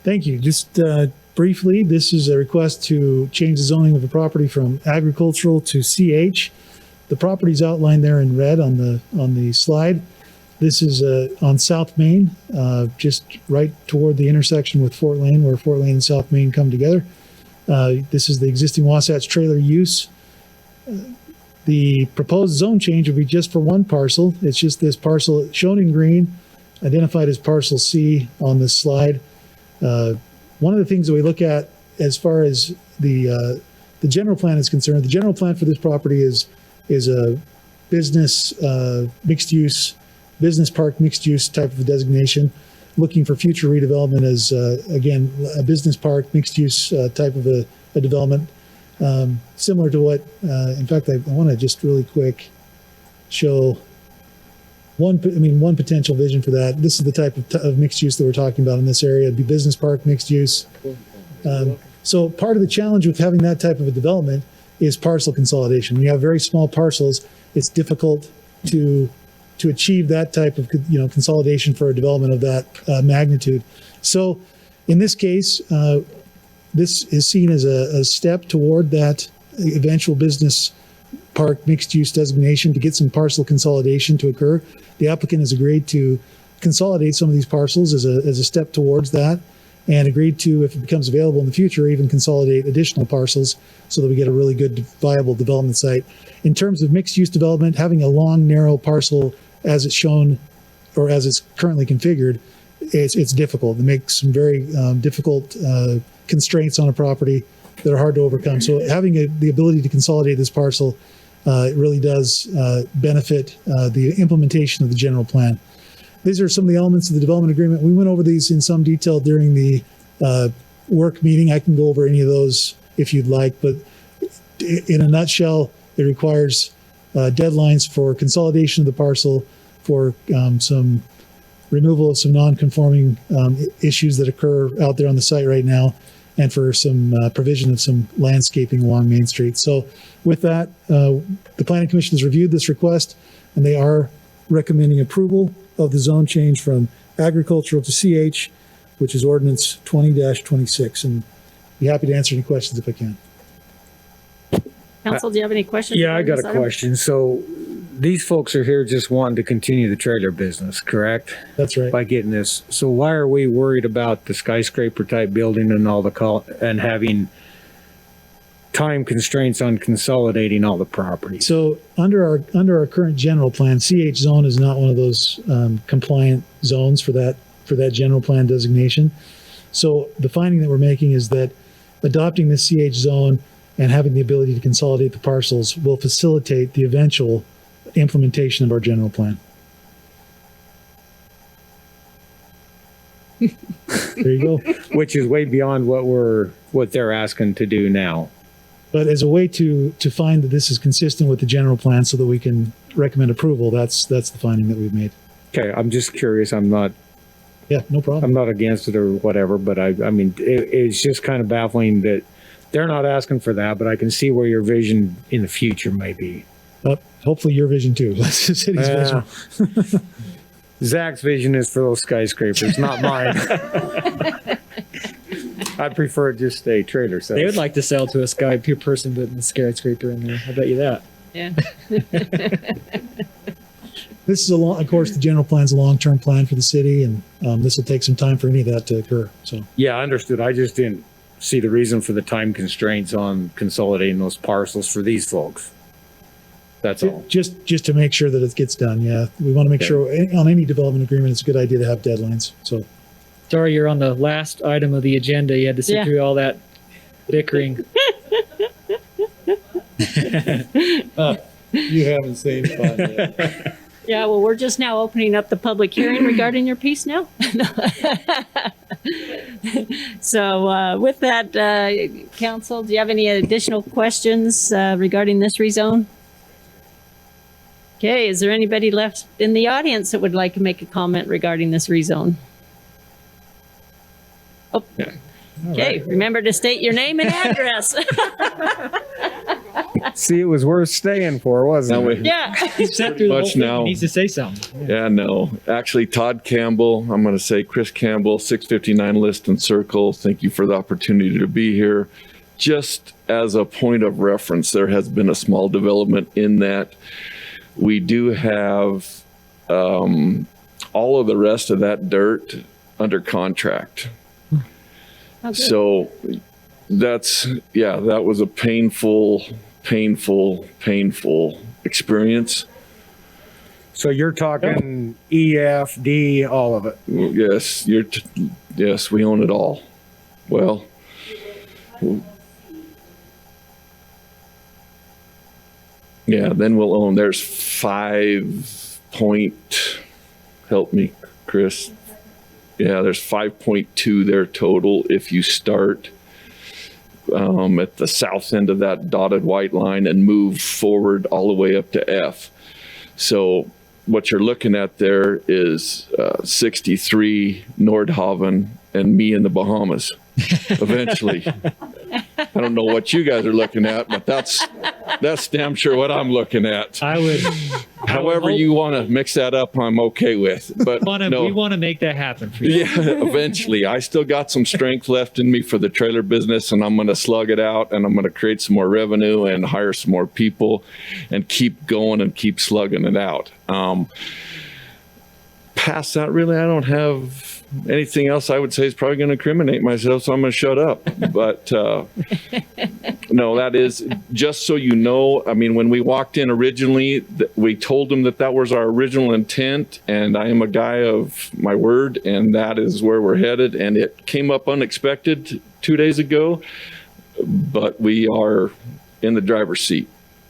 Thank you. Just briefly, this is a request to change the zoning of a property from agricultural to CH. The property's outlined there in red on the slide. This is on South Main, just right toward the intersection with Fort Lane, where Fort Lane and South Main come together. This is the existing Wasatch trailer use. The proposed zone change would be just for one parcel. It's just this parcel shown in green, identified as parcel C on this slide. One of the things that we look at as far as the general plan is concerned, the general plan for this property is a business mixed use, business park mixed use type of a designation, looking for future redevelopment as again a business park mixed use type of a development, similar to what. In fact, I want to just really quick show one potential vision for that. This is the type of mixed use that we're talking about in this area. It'd be business park mixed use. So part of the challenge with having that type of a development is parcel consolidation. When you have very small parcels, it's difficult to to achieve that type of, consolidation for a development of that magnitude. So in this case, this is seen as a step toward that eventual business park mixed use designation to get some parcel consolidation to occur. The applicant has agreed to consolidate some of these parcels as a step towards that, and agreed to, if it becomes available in the future, even consolidate additional parcels so that we get a really good viable development site. In terms of mixed use development, having a long, narrow parcel as it's shown or as it's currently configured, it's difficult. It makes some very difficult constraints on a property that are hard to overcome. So having the ability to consolidate this parcel it really does benefit the implementation of the general plan. These are some of the elements of the development agreement. We went over these in some detail during the work meeting. I can go over any of those if you'd like, but in a nutshell, it requires deadlines for consolidation of the parcel, for some removal of some non-conforming issues that occur out there on the site right now, and for some provision of some landscaping along Main Street. So with that, the Planning Commission has reviewed this request, and they are recommending approval of the zone change from agricultural to CH, which is ordinance 20-26, and be happy to answer any questions if I can. Council, do you have any questions? Yeah, I got a regarding this question. So these folks are here just wanting to continue the trailer business, correct? That's right. By getting this. So why are we worried about the skyscraper type building and all and having time constraints on consolidating all the property? So under our current general plan, CH zone is not one of those compliant zones for that general plan designation. So the finding that we're making is that adopting the CH zone and having the ability to consolidate the parcels will facilitate the eventual implementation of our general plan. There you go. Which is way beyond what they're asking to do now. But as a way to find that this is consistent with the general plan so that we can recommend approval, that's the finding that we've made. Okay, I'm just curious. I'm not no problem. I'm not against it or whatever, but I mean, it's just kind of baffling that they're not asking for that, but I can see where your vision in the future may be. Hopefully your vision too. That's the city's vision. Zach's vision is for those skyscrapers, not mine. I'd prefer it just a trailer set. They would like to sell to a sky person putting a skyscraper in there. I bet you that. Yeah. This is of course, the general plan is a long-term plan for the city, and this will take some time for any of that to occur. So yeah, understood. I just didn't see the reason for the time constraints on consolidating those parcels for these folks. That's all. Just to make sure that it gets done. Yeah, we want to make sure on any development agreement, it's a good idea to have deadlines. So, sorry, you're on the last item of the agenda. You had to sit through all that bickering. You haven't seen fun yet. Yeah, well, we're just now opening up the public hearing regarding your piece now. So with that, Council, do you have any additional questions regarding this rezone? Okay, is there anybody left in the audience that would like to make a comment regarding this rezone? Oh, okay, remember to state your name and address. See, it was worth staying for, wasn't it? Yeah. He's sat through the whole Much thing. now. He needs to say something. Yeah, no. Actually, Todd Campbell, I'm going to say Chris Campbell, 659 Liston Circle. Thank you for the opportunity to be here. Just as a point of reference, there has been a small development in that we do have all of the rest of that dirt under contract. Oh, so that was a painful experience. So you're talking E, F, D, all of it. Yes, yes, we own it all. Well, yeah, then we'll own, there's 5 point, help me, Chris. Yeah, there's 5.2 there total if you start at the south end of that dotted white line and move forward all the way up to F. So what you're looking at there is 63 Nordhaven and me in the Bahamas eventually. I don't know what you guys are looking at, but that's damn sure what I'm looking at. I However you want to mix that up, I'm okay with. But we want to make that happen for you. yeah, eventually. I still got some strength left in me for the trailer business, and I'm going to slug it out, and I'm going to create some more revenue and hire some more people and keep going and keep slugging it out. Past that, really, I don't have anything else I would say is probably going to incriminate myself, so I'm going to shut up. But no, that is just so you know. I mean, when we walked in originally, we told them that was our original intent, and I am a guy of my word, and that is where we're headed. And it came up unexpected 2 days ago, but we are in the driver's seat.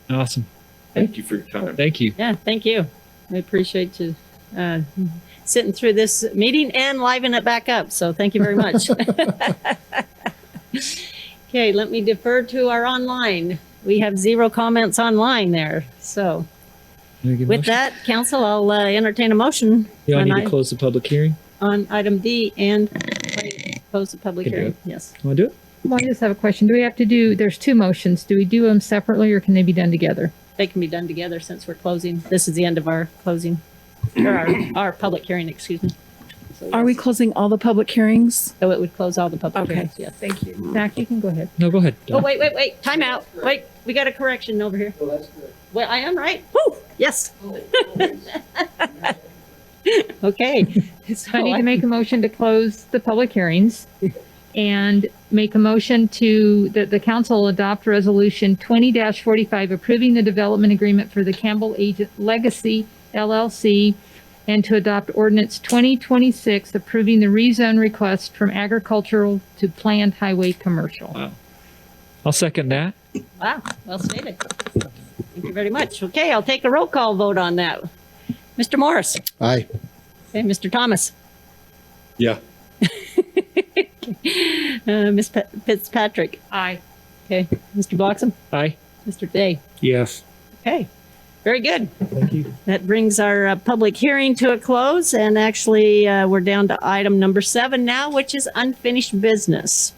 Awesome. Thank you for your time. Thank you. Yeah, thank you. I appreciate you sitting through this meeting and liven it back up. So thank you very much. Okay, let me defer to our online. We have 0 comments online there. So with that, council, I'll entertain a motion. You need to close the public hearing? On item D and close the public hearing. Yes. You want to do it? Well, I just have a question. Do we have to do, there's 2 motions. Do we do them separately or can they be done together? They can be done together since we're closing. This is the end of our closing, or our public hearing, excuse me. So, Are we closing all the public hearings? So it would close all the public Okay. hearings, yes. Thank you. Zach, you can go ahead. No, go ahead. Oh, wait. Time out. Wait, we got a correction over here. Well, that's good. Well, I am right. Woo! Yes. Okay. So I need to make a motion to close the public hearings and make a motion that the council adopt resolution 20-45 approving the development agreement for the Campbell Agent Legacy LLC and to adopt ordinance 2026 approving the rezone request from agricultural to planned highway commercial. Wow. I'll second that. Wow, well stated. Thank you very much. Okay, I'll take a roll call vote on that. Mr. Morris. Aye. Okay, Mr. Thomas. Yeah. Ms. Fitzpatrick. Aye. Okay, Mr. Bloxham. Aye. Mr. Day. Yes. Okay, very good. Thank you. That brings our public hearing to a close, and actually we're down to item number 7 now, which is unfinished business.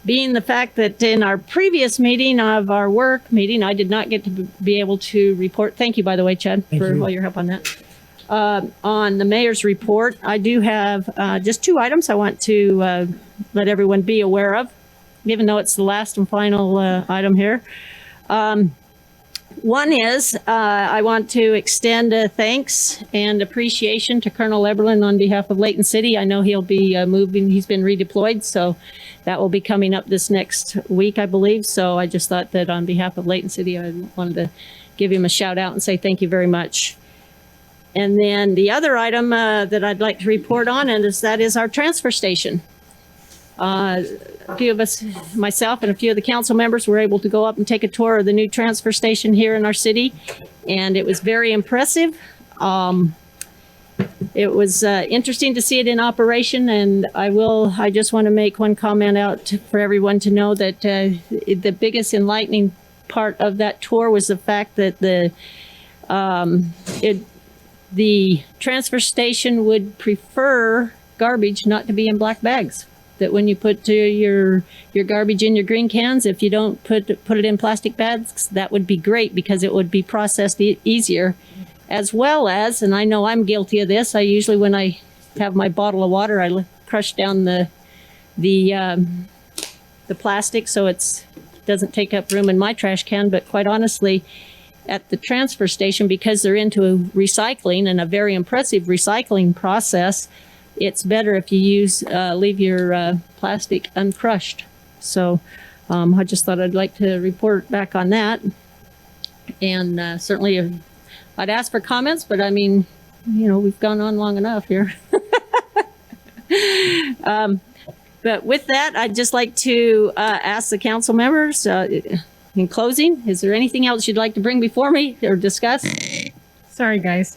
Being the fact that in our previous meeting of our work meeting, I did not get to be able to report. Thank you, by the way, Chad, for all your help on that. On the mayor's report, I do have just 2 items I want to let everyone be aware of, even though it's the last and final item here. One is I want to extend thanks and appreciation to Colonel Eberlin on behalf of Layton City. I know he'll be moving. He's been redeployed, so that will be coming up this next week, I believe. So I just thought that on behalf of Layton City, I wanted to give him a shout out and say thank you very much. And then the other item that I'd like to report on is our transfer station. A few of us, myself and a few of the council members, were able to go up and take a tour of the new transfer station here in our city, and it was very impressive. It was interesting to see it in operation, and I just want to make one comment out for everyone to know that the biggest enlightening part of that tour was the fact that the transfer station would prefer garbage not to be in black bags. That when you put your garbage in your green cans, if you don't put it in plastic bags, that would be great because it would be processed easier. As well as, and I know I'm guilty of this, I usually, when I have my bottle of water, I crush down the plastic so it doesn't take up room in my trash can. But quite honestly, at the transfer station, because they're into recycling and a very impressive recycling process, it's better if you leave your plastic uncrushed. So I just thought I'd like to report back on that. And certainly I'd ask for comments, but I mean, we've gone on long enough here. But with that, I'd just like to ask the council members, in closing, is there anything else you'd like to bring before me or discuss? Sorry, guys.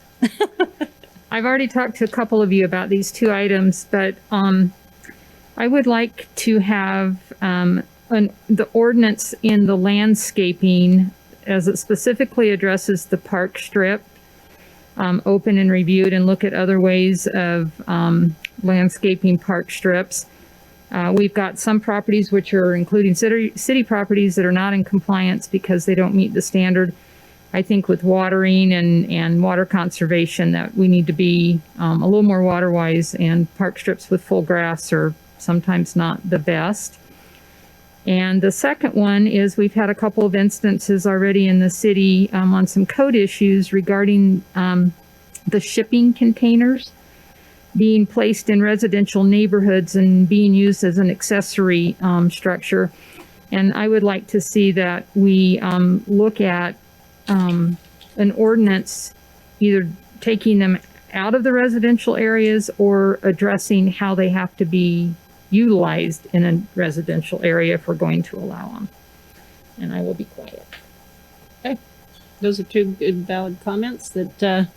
I've already talked to a couple of you about these 2 items, but I would like to have the ordinance in the landscaping, as it specifically addresses the park strip, open and reviewed, and look at other ways of landscaping park strips. We've got some properties which are including city properties that are not in compliance because they don't meet the standard. I think with watering and water conservation that we need to be a little more water wise, and park strips with full grass are sometimes not the best. And the second one is we've had a couple of instances already in the city on some code issues regarding the shipping containers being placed in residential neighborhoods and being used as an accessory structure. And I would like to see that we look at an ordinance either taking them out of the residential areas or addressing how they have to be utilized in a residential area if we're going to allow them. And I will be quiet. Okay, those are two good valid comments that,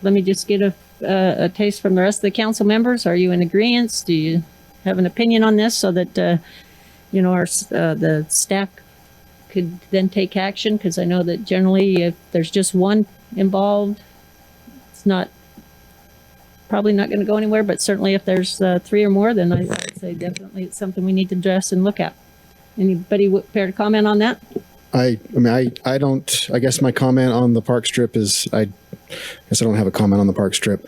let me just get a taste from the rest of the council members. Are you in agreement? Do you have an opinion on this so that, you know, the staff could then take action? Because I know that generally if there's just one involved, it's probably not going to go anywhere, but certainly if there's three or more, then I would say definitely it's something we need to address and look at. Anybody care to comment on that? I guess my comment on the park strip is, I guess I don't have a comment on the park strip.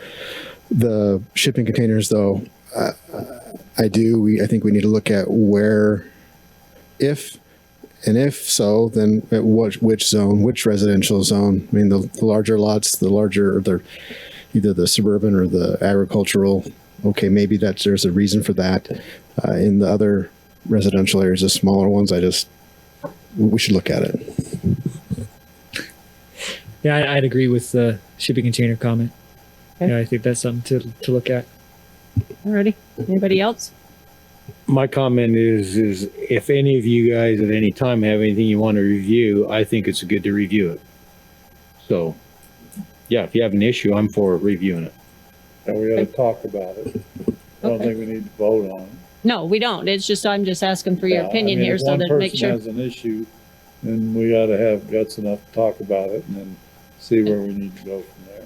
The shipping containers though, I think we need to look at where, if so, then at which zone, which residential zone. I mean, the larger lots, they're either the suburban or the agricultural. Okay, maybe there's a reason for that. In the other residential areas, the smaller ones, we should look at it. Yeah, I'd agree with the shipping container comment. Okay. Yeah, I think that's something to look at. Alrighty. Anybody else? My comment is if any of you guys at any time have anything you want to review, I think it's good to review it. So, yeah, if you have an issue, I'm for reviewing it. And we gotta talk about it. I don't think we need to vote on it. No, we don't. It's just, I'm just asking for your Yeah, opinion I mean, here if so one that make person sure. has an issue, then we gotta have guts enough to talk about it and then see where we need to go from there.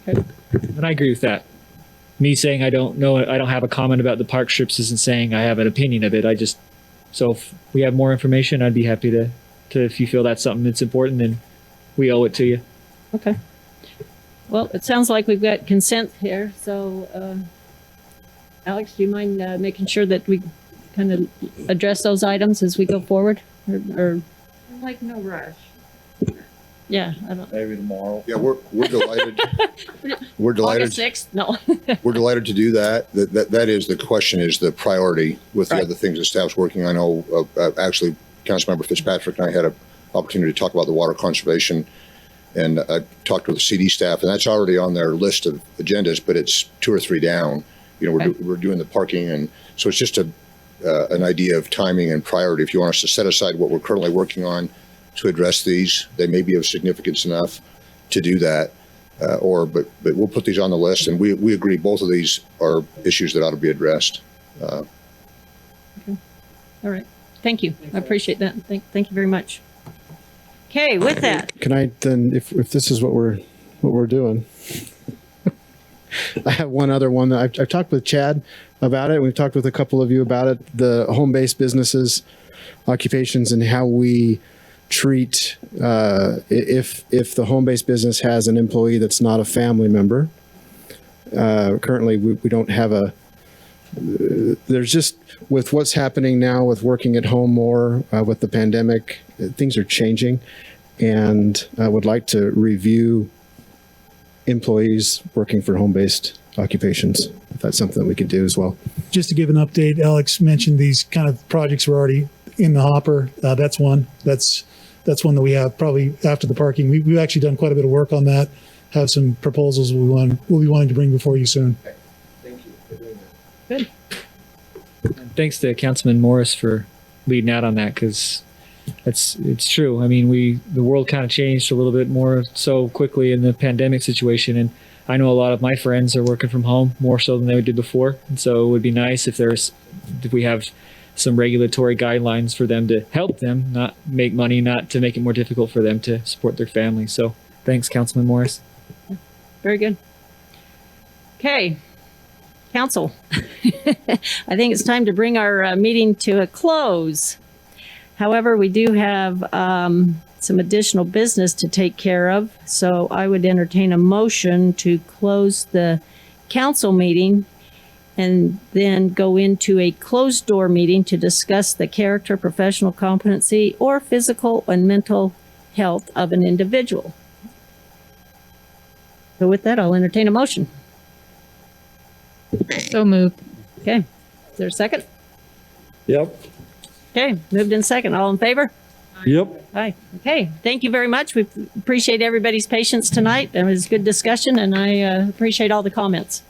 Okay. And I agree with that. Me saying I don't know, I don't have a comment about the park strips isn't saying I have an opinion of it. So if we have more information, I'd be happy to if you feel that's something that's important, then we owe it to you. Okay. Well, it sounds like we've got consent here. So, Alex, do you mind making sure that we kind of address those items as we go forward? Or Like no rush. yeah, I don't. Maybe tomorrow. Yeah, we're delighted. We're delighted. August 6th? No. We're delighted to do that. That is the question, is the priority with the Right. other things the staff's working. I know, actually, Councilmember Fitzpatrick and I had an opportunity to talk about the water conservation, and I talked with the CD staff, and that's already on their list of agendas, but it's 2 or 3 down. You know, we're doing the parking, and so it's just an idea of timing and priority. If you want us to set aside what we're currently working on to address these, they may be of significance enough to do that. But we'll put these on the list, and we agree both of these are issues that ought to be addressed. Okay. All right. Thank you. I appreciate that. Thank you very much. Okay, with that. Can I then, if this is what we're doing, I have one other one that I've talked with Chad about it. We've talked with a couple of you about it, the home-based businesses, occupations, and how we treat if the home-based business has an employee that's not a family member. Currently, we don't have there's just, with what's happening now with working at home more, with the pandemic, things are changing, and I would like to review employees working for home-based occupations, if that's something that we could do as well. Just to give an update, Alex mentioned these kind of projects were already in the hopper. That's one. That's one that we have probably after the parking. We've actually done quite a bit of work on that. Have some proposals we'll be wanting to bring before you soon. Thank you for doing that. Good. And thanks to Councilman Morris for leading out on that, because it's true. I mean, the world kind of changed a little bit more so quickly in the pandemic situation, and I know a lot of my friends are working from home more so than they did before, and so it would be nice if we have some regulatory guidelines for them to help them not make money, not to make it more difficult for them to support their family. So thanks, Councilman Morris. Very good. Okay. Council, I think it's time to bring our meeting to a close. However, we do have some additional business to take care of. So I would entertain a motion to close the council meeting and then go into a closed door meeting to discuss the character, professional competency, or physical and mental health of an individual. So with that, I'll entertain a motion. So moved. Okay. Is there a second? Yep. Okay. Moved in second. All in favor? Yep. Aye. Okay. Thank you very much. We appreciate everybody's patience tonight. It was a good discussion, and I appreciate all the comments.